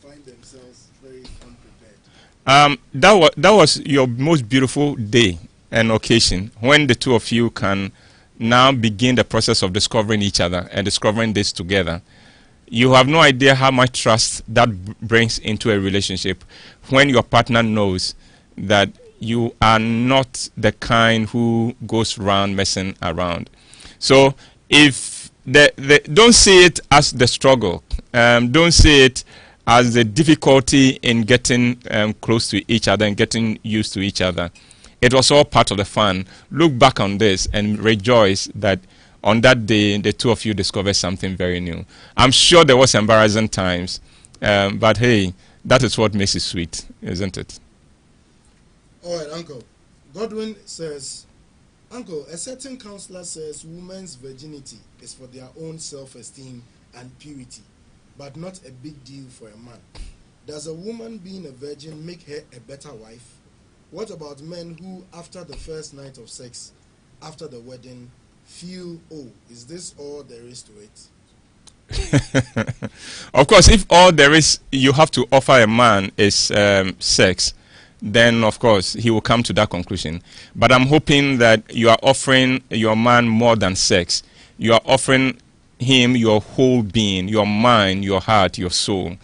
find themselves very unprepared? That was your most beautiful day and occasion when the two of you can now begin the process of discovering each other and discovering this together. You have no idea how much trust that brings into a relationship when your partner knows that you are not the kind who goes around messing around. So if don't see it as the struggle, don't see it as the difficulty in getting close to each other and getting used to each other. It was all part of the fun. Look back on this and rejoice that on that day, the two of you discovered something very new. I'm sure there was embarrassing times, but hey, that is what makes it sweet, isn't it? All right, Uncle. Godwin says, Uncle, a certain counselor says women's virginity is for their own self-esteem and purity, but not a big deal for a man. Does a woman being a virgin make her a better wife? What about men who, after the first night of sex, after the wedding, feel, oh, is this all there is to it? Of course, if all there is you have to offer a man is sex, then of course he will come to that conclusion. But I'm hoping that you are offering your man more than sex. You are offering him your whole being, your mind, your heart, your soul.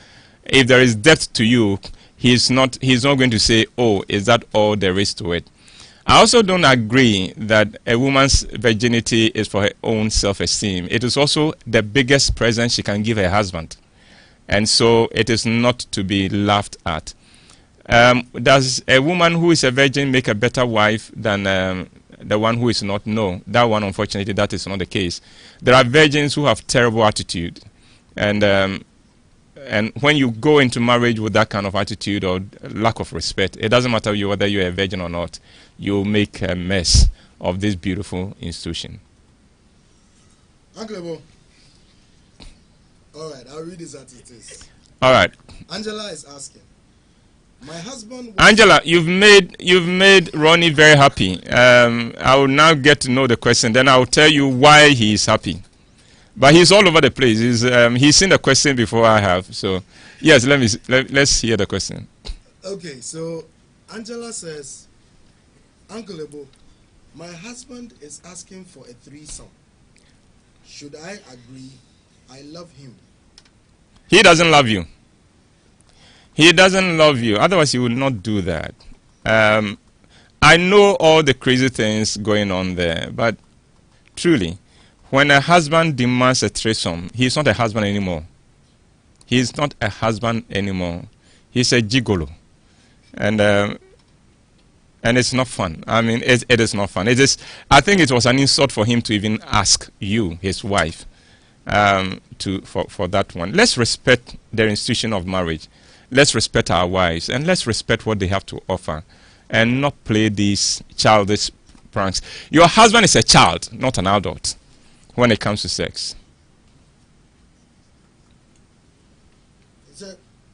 If there is depth to you, he's not going to say, oh, is that all there is to it? I also don't agree that a woman's virginity is for her own self-esteem. It is also the biggest present she can give her husband. And so it is not to be laughed at. Does a woman who is a virgin make a better wife than the one who is not? No. That one, unfortunately, that is not the case. There are virgins who have terrible attitude. And when you go into marriage with that kind of attitude or lack of respect, it doesn't matter whether you're a virgin or not, you'll make a mess of this beautiful institution. Uncle Ebo. All right, I'll read this as it is. All right. Angela is asking, my husband... Angela, you've made Ronnie very happy. I will now get to know the question, then I will tell you why he is happy. But he's all over the place. He's seen the question before I have. So, yes, let's hear the question. Okay, so Angela says, Uncle Ebo, my husband is asking for a threesome. Should I agree? I love him. He doesn't love you. He doesn't love you. Otherwise, he would not do that. I know all the crazy things going on there, but truly, when a husband demands a threesome, he's not a husband anymore. He's not a husband anymore. He's a gigolo. And it's not fun. I mean, it is not fun. I think it was an insult for him to even ask you, his wife, for that one. Let's respect the institution of marriage. Let's respect our wives, and let's respect what they have to offer, and not play these childish pranks. Your husband is a child, not an adult, when it comes to sex.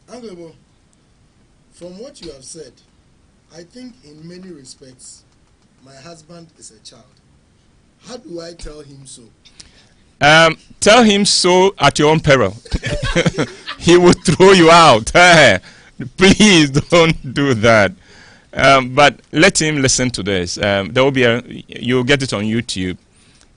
Uncle Ebo, from what you have said, I think in many respects, my husband is a child. How do I tell him so? Tell him so at your own peril. He will throw you out. Please don't do that. But let him listen to this. There will be you'll get it on YouTube.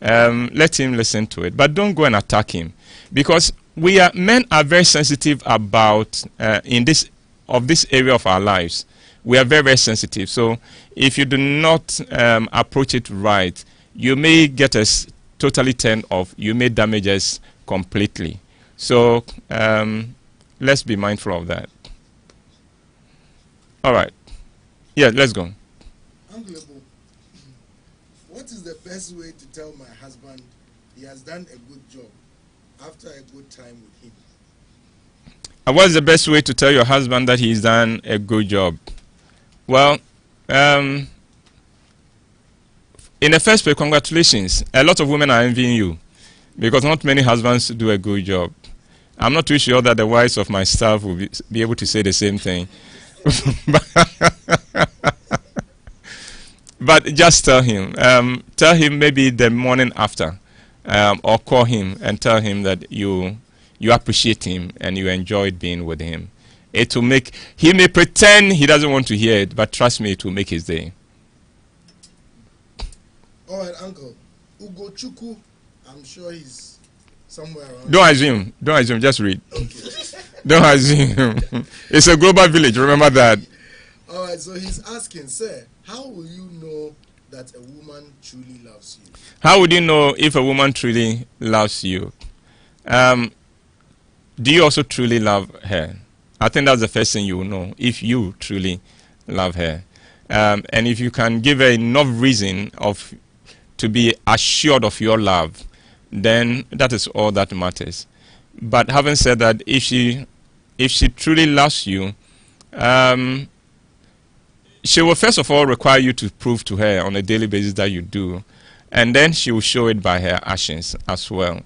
Let him listen to it, but don't go and attack him, because men are very sensitive about this area of our lives. We are very, very sensitive. So if you do not approach it right, you may get us totally turned off. You may damage us completely. So let's be mindful of that. All right. Yeah, let's go. Uncle Ebo, what is the best way to tell my husband he has done a good job after a good time with him? And what's the best way to tell your husband that he's done a good job? Well, in the first place, congratulations. A lot of women are envying you, because not many husbands do a good job. I'm not too sure that the wives of my staff will be able to say the same thing. But just tell him. Tell him maybe the morning after, or call him and tell him that you appreciate him and you enjoyed being with him. It will make, he may pretend he doesn't want to hear it, but trust me, it will make his day. All right, Uncle. Ugo Chuku, I'm sure he's somewhere around. Don't assume, just read. Okay. Don't assume. It's a global village, remember that. All right, so he's asking, sir, how will you know that a woman truly loves you? How would you know if a woman truly loves you? Do you also truly love her? I think that's the first thing you will know, if you truly love her. And if you can give her enough reason to be assured of your love, then that is all that matters. But having said that, if she truly loves you, she will first of all require you to prove to her on a daily basis that you do, and then she will show it by her actions as well,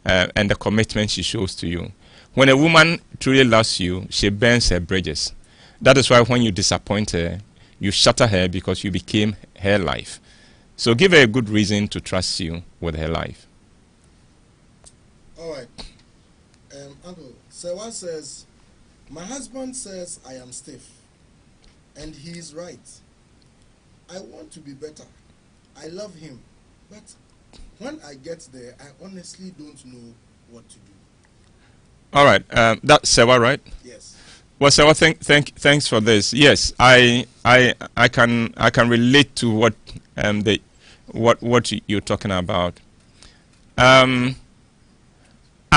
and the commitment she shows to you. When a woman truly loves you, she burns her bridges. That is why when you disappoint her, you shatter her, because you became her life. So give her a good reason to trust you with her life. All right. Uncle, Sewa says, my husband says I am stiff. And he is right. I want to be better. I love him. But when I get there, I honestly don't know what to do. All right. That's Sewa, right? Yes. Well, Sewa, thanks for this. Yes, I can relate to what you're talking about. I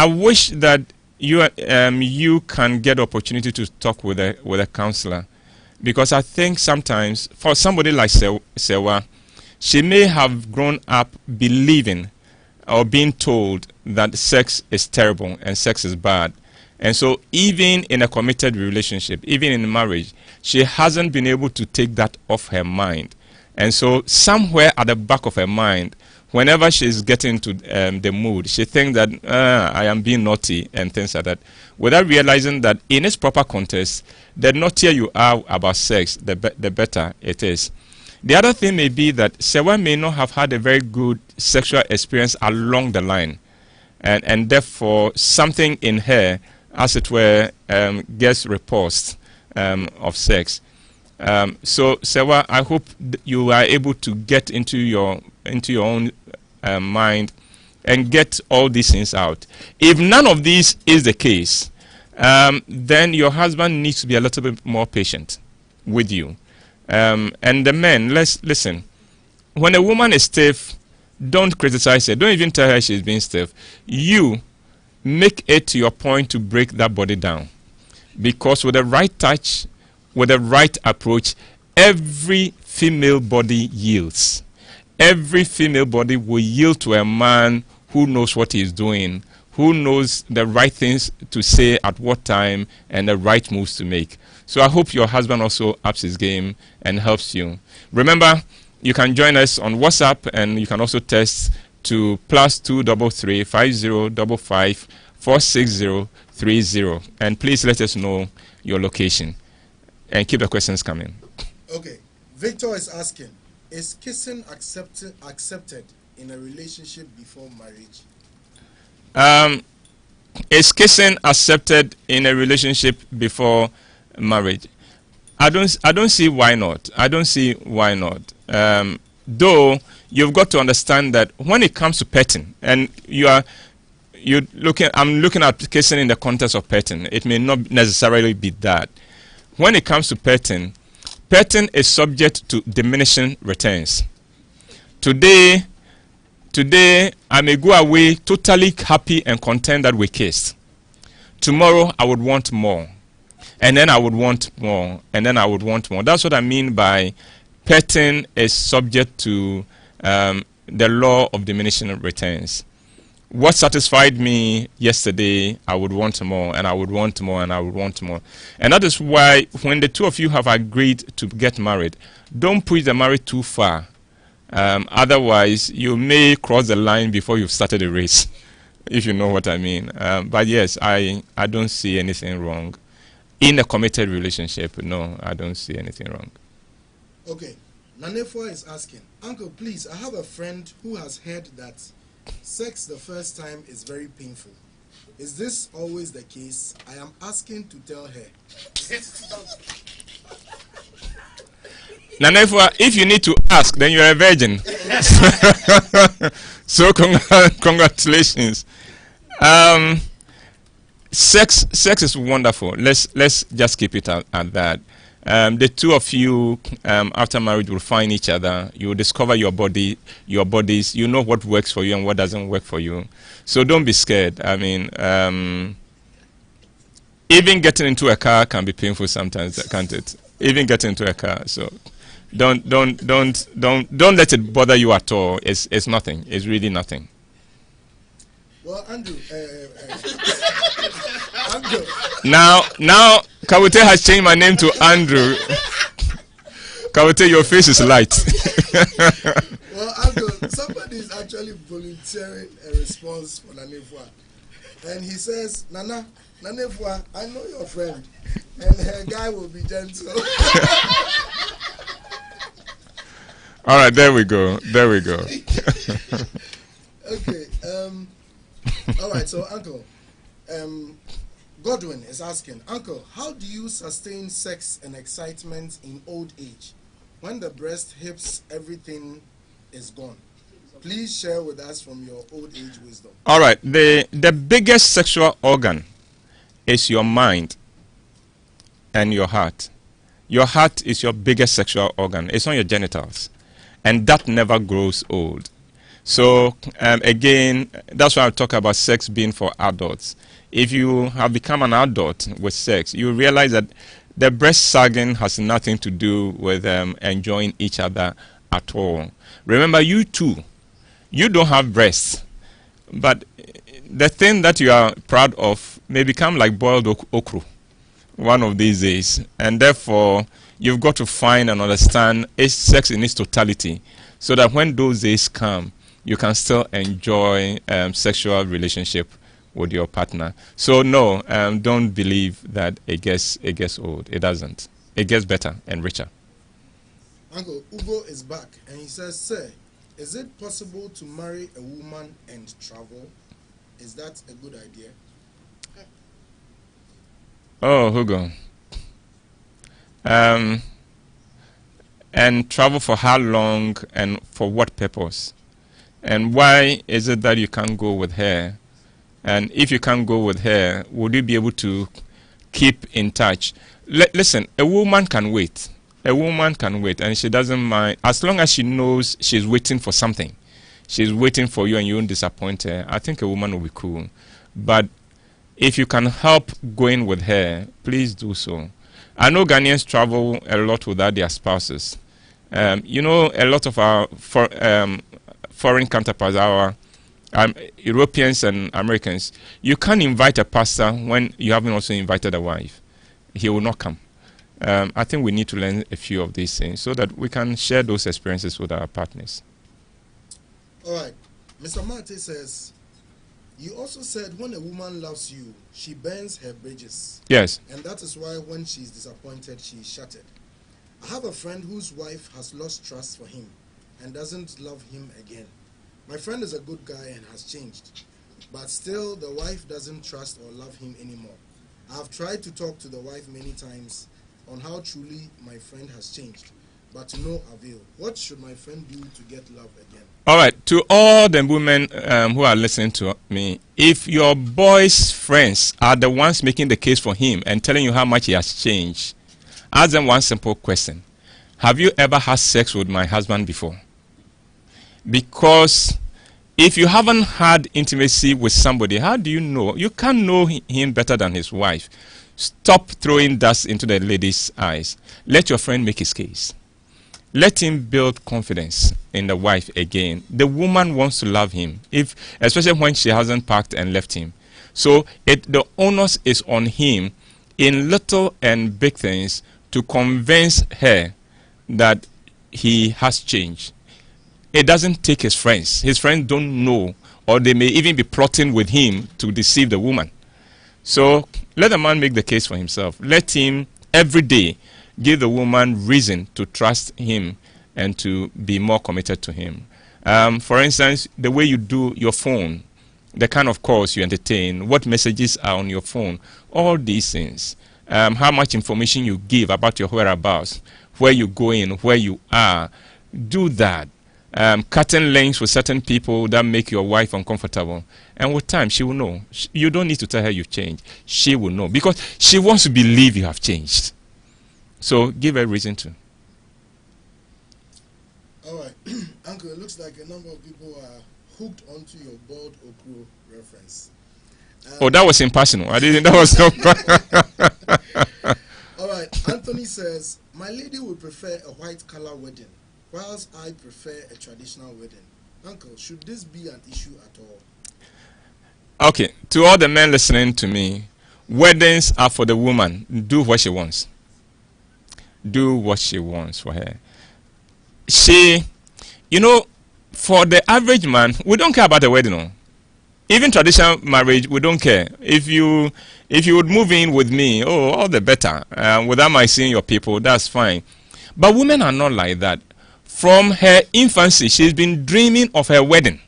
wish that you can get opportunity to talk with a counselor, because I think sometimes for somebody like Sewa, she may have grown up believing or being told that sex is terrible and sex is bad. And so even in a committed relationship, even in marriage, she hasn't been able to take that off her mind. And so somewhere at the back of her mind, whenever she's getting into the mood, she thinks that I am being naughty and things like that, without realizing that in its proper context, the naughtier you are about sex, the better it is. The other thing may be that Sewa may not have had a very good sexual experience along the line, and therefore something in her, as it were, gets repulsed of sex. So Sewa, I hope you are able to get into your own mind and get all these things out. If none of these is the case, then your husband needs to be a little bit more patient with you. And the men, let's listen. When a woman is stiff, don't criticize her. Don't even tell her she's being stiff. You make it your point to break that body down, because with the right touch, with the right approach, every female body yields. Every female body will yield to a man who knows what he's doing, who knows the right things to say at what time and the right moves to make. So I hope your husband also ups his game and helps you. Remember, you can join us on WhatsApp, and you can also text to +233 5055 46030. And please let us know your location. And keep the questions coming. Okay. Victor is asking, is kissing accepted in a relationship before marriage? Is kissing accepted in a relationship before marriage? I don't see why not. I don't see why not. Though you've got to understand that when it comes to petting, and I'm looking at kissing in the context of petting. It may not necessarily be that. When it comes to petting is subject to diminishing returns. Today I may go away totally happy and content that we kissed. Tomorrow I would want more. And then I would want more. And then I would want more. That's what I mean by petting is subject to the law of diminishing returns. What satisfied me yesterday, I would want more, and I would want more, and I would want more. And that is why when the two of you have agreed to get married, don't push the marriage too far. Otherwise, you may cross the line before you've started the race, if you know what I mean. But yes, I don't see anything wrong. In a committed relationship, no, I don't see anything wrong. Okay. Nanefua is asking, Uncle, please, I have a friend who has heard that sex the first time is very painful. Is this always the case? I am asking to tell her. Nanefua, if you need to ask, then you're a virgin. So congratulations. Sex is wonderful. Let's just keep it at that. The two of you after marriage will find each other. You will discover your bodies. You know what works for you and what doesn't work for you. So don't be scared. I mean, even getting into a car can be painful sometimes, can't it? Even getting into a car. So don't let it bother you at all. It's nothing. It's really nothing. Well, Andrew. Andrew. Now, Kawute has changed my name to Andrew. Kawute, your face is light. Well, Andrew, somebody is actually volunteering a response for Nanefua. And he says, Nanefua, I know your friend. And her guy will be gentle. All right, there we go. Okay. All right, so, Uncle, Godwin is asking, Uncle, how do you sustain sex and excitement in old age when the breast, hips, everything is gone? Please share with us from your old age wisdom. All right. The biggest sexual organ is your mind and your heart. Your heart is your biggest sexual organ. It's not your genitals. And that never grows old. So, again, that's why I talk about sex being for adults. If you have become an adult with sex, you realize that the breast sagging has nothing to do with enjoying each other at all. Remember, you too, you don't have breasts, but the thing that you are proud of may become like boiled okra one of these days, and therefore you've got to find and understand sex in its totality, so that when those days come, you can still enjoy sexual relationship with your partner. So no, don't believe that it gets old. It doesn't. It gets better and richer. Uncle Ugo is back, and he says, "Sir, is it possible to marry a woman and travel? Is that a good idea?" Oh, Hugo. And travel for how long and for what purpose? And why is it that you can't go with her? And if you can't go with her, would you be able to keep in touch? Listen, a woman can wait. A woman can wait, and she doesn't mind. As long as she knows she's waiting for something. She's waiting for you and you won't disappoint her. I think a woman will be cool. But if you can help going with her, please do so. I know Ghanaians travel a lot without their spouses. You know, a lot of our foreign counterparts, our Europeans and Americans, you can't invite a pastor when you haven't also invited a wife. He will not come. I think we need to learn a few of these things so that we can share those experiences with our partners. All right. Mr. Mate says, you also said when a woman loves you, she burns her bridges. Yes. And that is why when she's disappointed, she's shattered. I have a friend whose wife has lost trust for him and doesn't love him again. My friend is a good guy and has changed, but still the wife doesn't trust or love him anymore. I have tried to talk to the wife many times on how truly my friend has changed, but to no avail. What should my friend do to get love again? All right, to all the women who are listening to me, if your boy's friends are the ones making the case for him and telling you how much he has changed, ask them one simple question. Have you ever had sex with my husband before? Because if you haven't had intimacy with somebody, how do you know? You can't know him better than his wife. Stop throwing dust into the lady's eyes. Let your friend make his case. Let him build confidence in the wife again. The woman wants to love him, especially when she hasn't packed and left him. So the onus is on him in little and big things to convince her that he has changed. It doesn't take his friends. His friends don't know, or they may even be plotting with him to deceive the woman. So let the man make the case for himself. Let him every day give the woman reason to trust him and to be more committed to him. For instance, the way you do your phone, the kind of calls you entertain, what messages are on your phone, all these things, how much information you give about your whereabouts, where you go in, where you are, do that. Cutting links with certain people that make your wife uncomfortable. And with time, she will know. You don't need to tell her you've changed. She will know because she wants to believe you have changed. So give her a reason to. All right. Uncle, it looks like a number of people are hooked onto your bald okro reference. Oh, that was impersonal. I didn't. That was no. All right. Anthony says, my lady would prefer a white color wedding, whilst I prefer a traditional wedding. Uncle, should this be an issue at all? Okay. To all the men listening to me, weddings are for the woman. Do what she wants. Do what she wants for her. For the average man, we don't care about the wedding. No? Even traditional marriage, we don't care. If you would move in with me, all the better. Without my seeing your people, that's fine. But women are not like that. From her infancy, she's been dreaming of her wedding.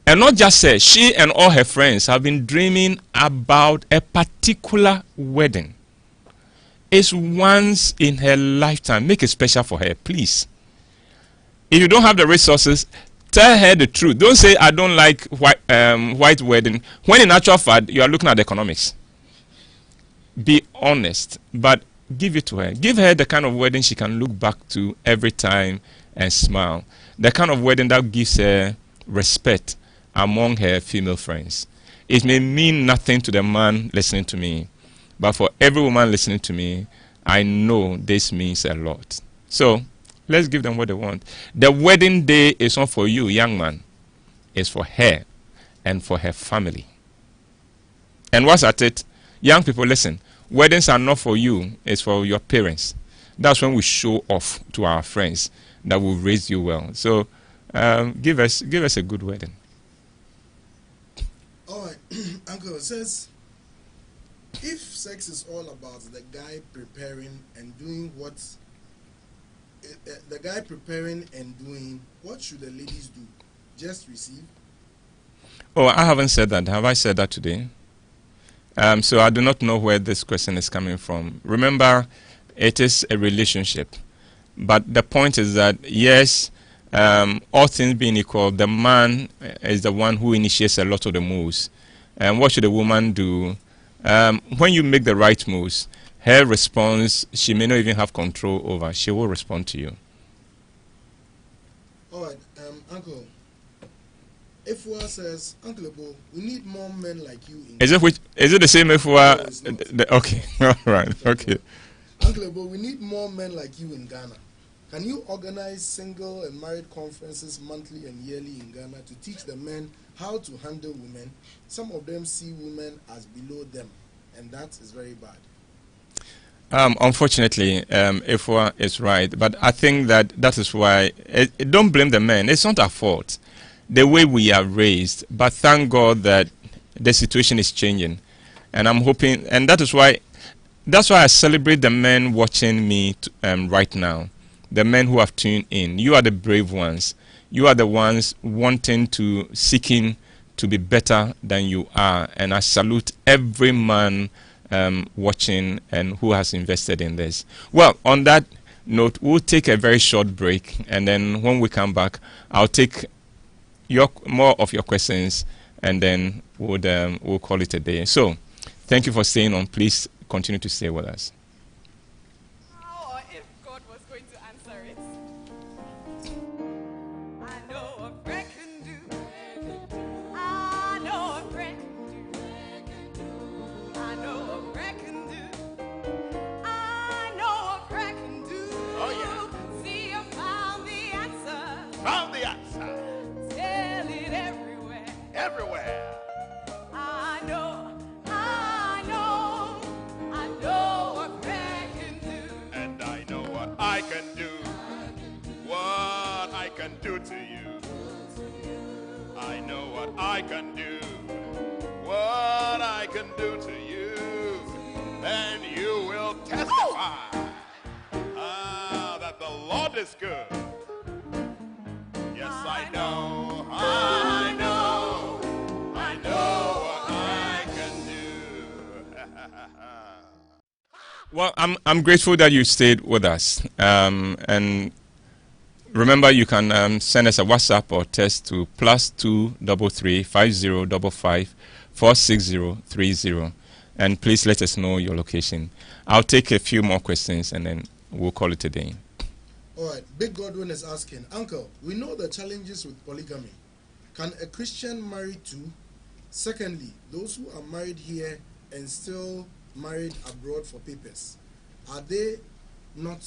And not just her, she and all her friends have been dreaming about a particular wedding. It's once in her lifetime. Make it special for her, please. If you don't have the resources, tell her the truth. Don't say, I don't like white wedding, when in actual fact, you are looking at the economics. Be honest, but give it to her. Give her the kind of wedding she can look back to every time and smile. The kind of wedding that gives her respect among her female friends. It may mean nothing to the man listening to me, but for every woman listening to me, I know this means a lot. So, let's give them what they want. The wedding day is not for you, young man. It's for her and for her family. And what's at it? Young people, listen. Weddings are not for you. It's for your parents. That's when we show off to our friends that will raise you well. So, give us a good wedding. All right, Uncle says, if sex is all about the guy preparing and doing what should the ladies do? Just receive? Oh, I haven't said that. Have I said that today? So I do not know where this question is coming from. Remember, it is a relationship. But the point is that, yes, all things being equal, the man is the one who initiates a lot of the moves. And what should a woman do? When you make the right moves, her response, she may not even have control over. She will respond to you. All right, Uncle. Ifua says, Uncle Ebo, we need more men like you in Ghana. Is it the same Ifua? No, okay, all right, okay. Uncle Ebo, we need more men like you in Ghana. Can you organize single and married conferences monthly and yearly in Ghana to teach the men how to handle women? Some of them see women as below them, and that is very bad. Unfortunately, Ifua is right, but I think that is why, don't blame the men. It's not our fault, the way we are raised, but thank God that the situation is changing. And I'm hoping, and that's why I celebrate the men watching me right now. The men who have tuned in. You are the brave ones. You are the ones seeking to be better than you are. And I salute every man watching and who has invested in this. Well, on that note, we'll take a very short break. And then when we come back, I'll take more of your questions. And then we'll call it a day. So, thank you for staying on. Please continue to stay with us. Do to you. I know what I can do, what I can do to you, and you will testify that the Lord is good. Yes, I know what I can do. Well, I'm grateful that you stayed with us, and remember, you can send us a WhatsApp or text to +233 5055 46030, and please let us know your location. I'll take a few more questions and then we'll call it a day. All right, Big Godwin is asking, Uncle, we know the challenges with polygamy. Can a Christian marry two? Secondly, those who are married here and still married abroad for papers, are they not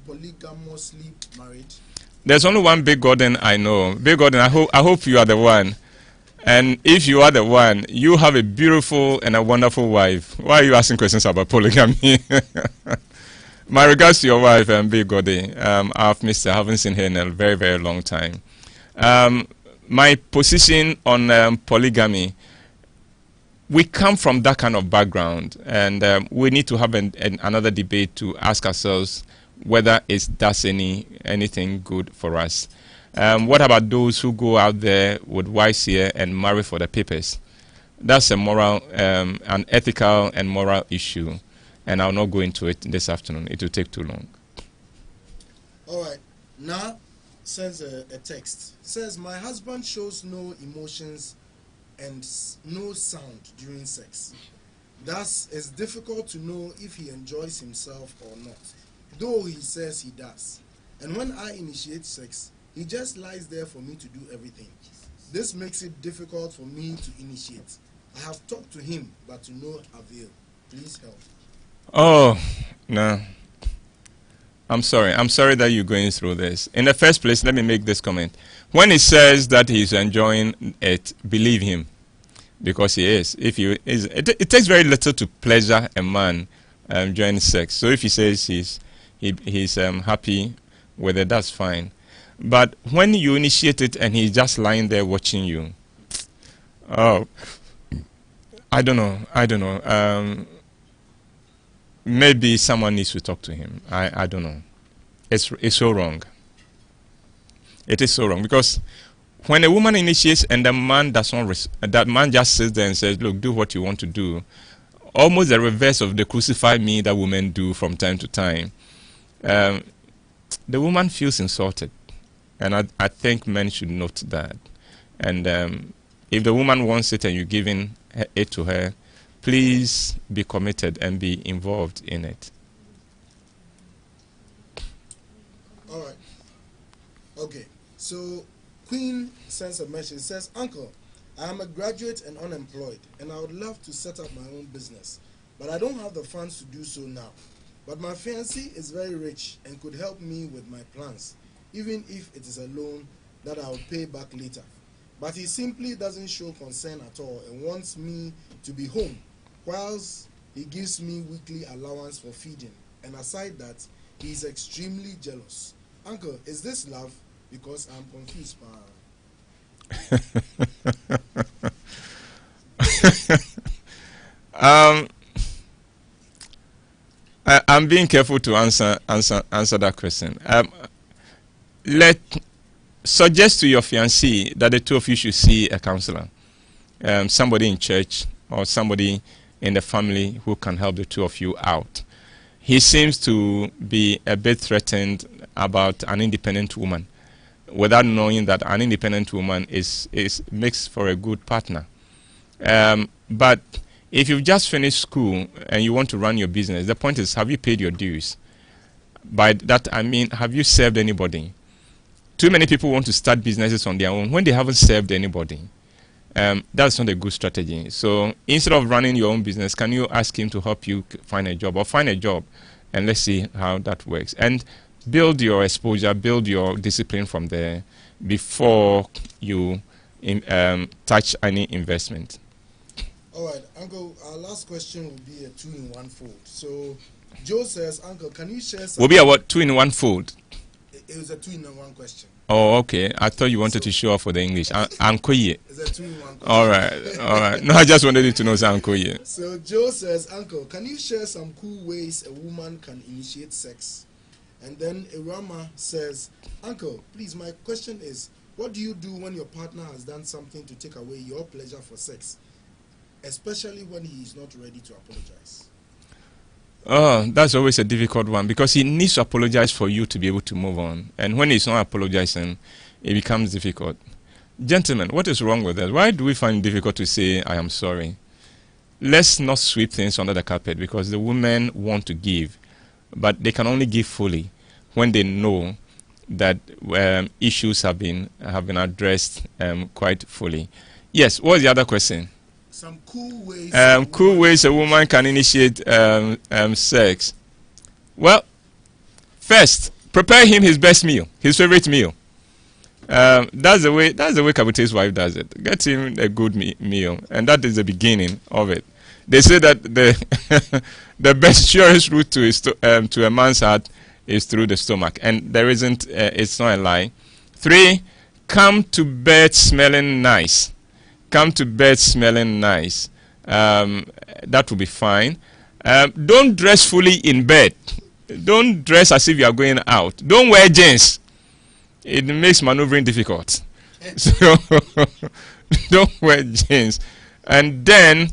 polygamously married? There's only one Big Gordon I know. Big Gordon, I hope you are the one. And if you are the one, you have a beautiful and a wonderful wife. Why are you asking questions about polygamy? My regards to your wife, Big Gordon. I've missed her. I haven't seen her in a very, very long time. My position on polygamy, we come from that kind of background, and we need to have another debate to ask ourselves, whether it does anything good for us. What about those who go out there with wives here and marry for the papers? That's a moral, an ethical and moral issue, and I'll not go into it this afternoon. It will take too long. All right. Now sends a text. Says, my husband shows no emotions and no sound during sex. Thus, it's difficult to know if he enjoys himself or not, though he says he does. And when I initiate sex, he just lies there for me to do everything. This makes it difficult for me to initiate. I have talked to him, but to no avail. Please help. Oh, no. I'm sorry. I'm sorry that you're going through this. In the first place, let me make this comment. When he says that he's enjoying it, believe him, because he is. If he is, it takes very little to pleasure a man enjoying sex. So if he says he's happy with it, that's fine. But when you initiate it and he's just lying there watching you, oh, I don't know. Maybe someone needs to talk to him. I don't know. It's so wrong. It is so wrong, because when a woman initiates and the man does not, that man just sits there and says, "Look, do what you want to do," almost the reverse of the "crucify me" that women do from time to time. The woman feels insulted, and I think men should note that. And if the woman wants it and you're giving it to her, please be committed and be involved in it. All right. Okay. So Queen sends a message. Says, Uncle, I am a graduate and unemployed, and I would love to set up my own business, but I don't have the funds to do so now. But my fiancé is very rich and could help me with my plans, even if it is a loan that I will pay back later. But he simply doesn't show concern at all and wants me to be home, whilst he gives me weekly allowance for feeding. And aside that, he is extremely jealous. Uncle, is this love? Because I'm confused. I'm being careful to answer that question. Suggest to your fiancé that the two of you should see a counselor, somebody in church or somebody in the family who can help the two of you out. He seems to be a bit threatened about an independent woman, without knowing that an independent woman makes for a good partner. But if you've just finished school and you want to run your business, the point is, have you paid your dues? By that I mean, have you served anybody? Too many people want to start businesses on their own when they haven't served anybody. That's not a good strategy. So instead of running your own business, can you ask him to help you find a job, or find a job, and let's see how that works. And build your exposure, build your discipline from there before you touch any investment. All right, Uncle, our last question will be a 2-in-1 fold. So Joe says, Uncle, can you share some... Will be a what? 2-in-1 fold? It was a 2-in-1 question. Oh, okay. I thought you wanted to show off for the English. Encore. It's a 2-in-1 question. All right. No, I just wanted you to know it's Encore. So Joe says, Uncle, can you share some cool ways a woman can initiate sex? And then Irama says, Uncle, please, my question is, what do you do when your partner has done something to take away your pleasure for sex, especially when he is not ready to apologize? Oh, that's always a difficult one, because he needs to apologize for you to be able to move on. And when he's not apologizing, it becomes difficult. Gentlemen, what is wrong with that? Why do we find it difficult to say, I am sorry? Let's not sweep things under the carpet, because the women want to give, but they can only give fully when they know that issues have been addressed quite fully. Yes, what was the other question? Some cool ways. Cool ways a woman can initiate sex. Well, first, prepare him his best meal, his favorite meal. That's the way Kabute's wife does it. Get him a good meal, and that is the beginning of it. They say that the best surest route to a man's heart is through the stomach, and there isn't. It's not a lie. 3, come to bed smelling nice. Come to bed smelling nice. That will be fine. Don't dress fully in bed. Don't dress as if you are going out. Don't wear jeans. It makes maneuvering difficult. So don't wear jeans. And then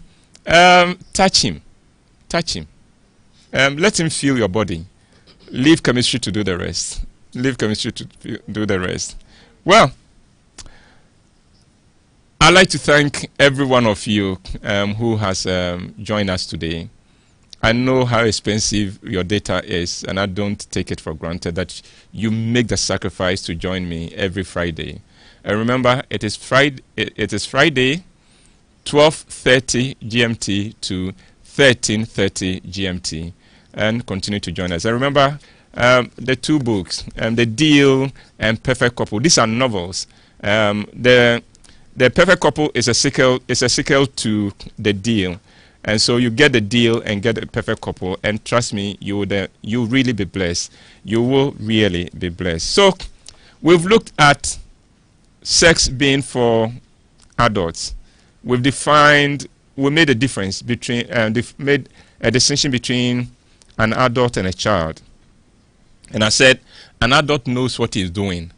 touch him. Touch him. Let him feel your body. Leave chemistry to do the rest. Leave chemistry to do the rest. Well, I'd like to thank every one of you who has joined us today. I know how expensive your data is, and I don't take it for granted that you make the sacrifice to join me every Friday. And remember, it is Friday, 12:30 GMT to 13:30 GMT, and continue to join us. And remember, the two books, The Deal and Perfect Couple. These are novels. The Perfect Couple is a sequel to The Deal. And so you get The Deal and get The Perfect Couple, and trust me, you'll really be blessed. You will really be blessed. So we've looked at sex being for adults. We made a difference between, made a distinction between an adult and a child. And I said, an adult knows what he's doing.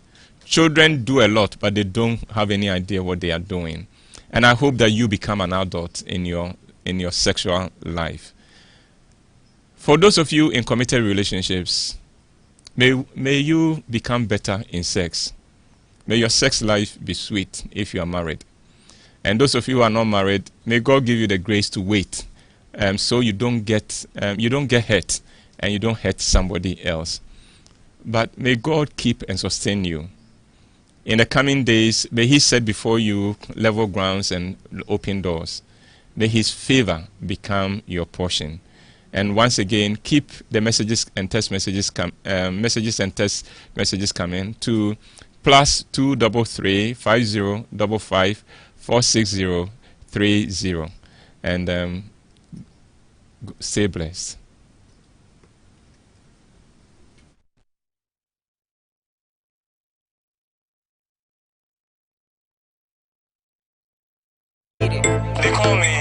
Children do a lot, but they don't have any idea what they are doing. And I hope that you become an adult in your sexual life. For those of you in committed relationships, may you become better in sex. May your sex life be sweet if you are married. And those of you who are not married, may God give you the grace to wait, so you don't get hurt and you don't hurt somebody else. But may God keep and sustain you. In the coming days, may He set before you level grounds and open doors. May His favor become your portion. And once again, keep the messages and text messages coming to +233 5055 46030, and stay blessed. They call me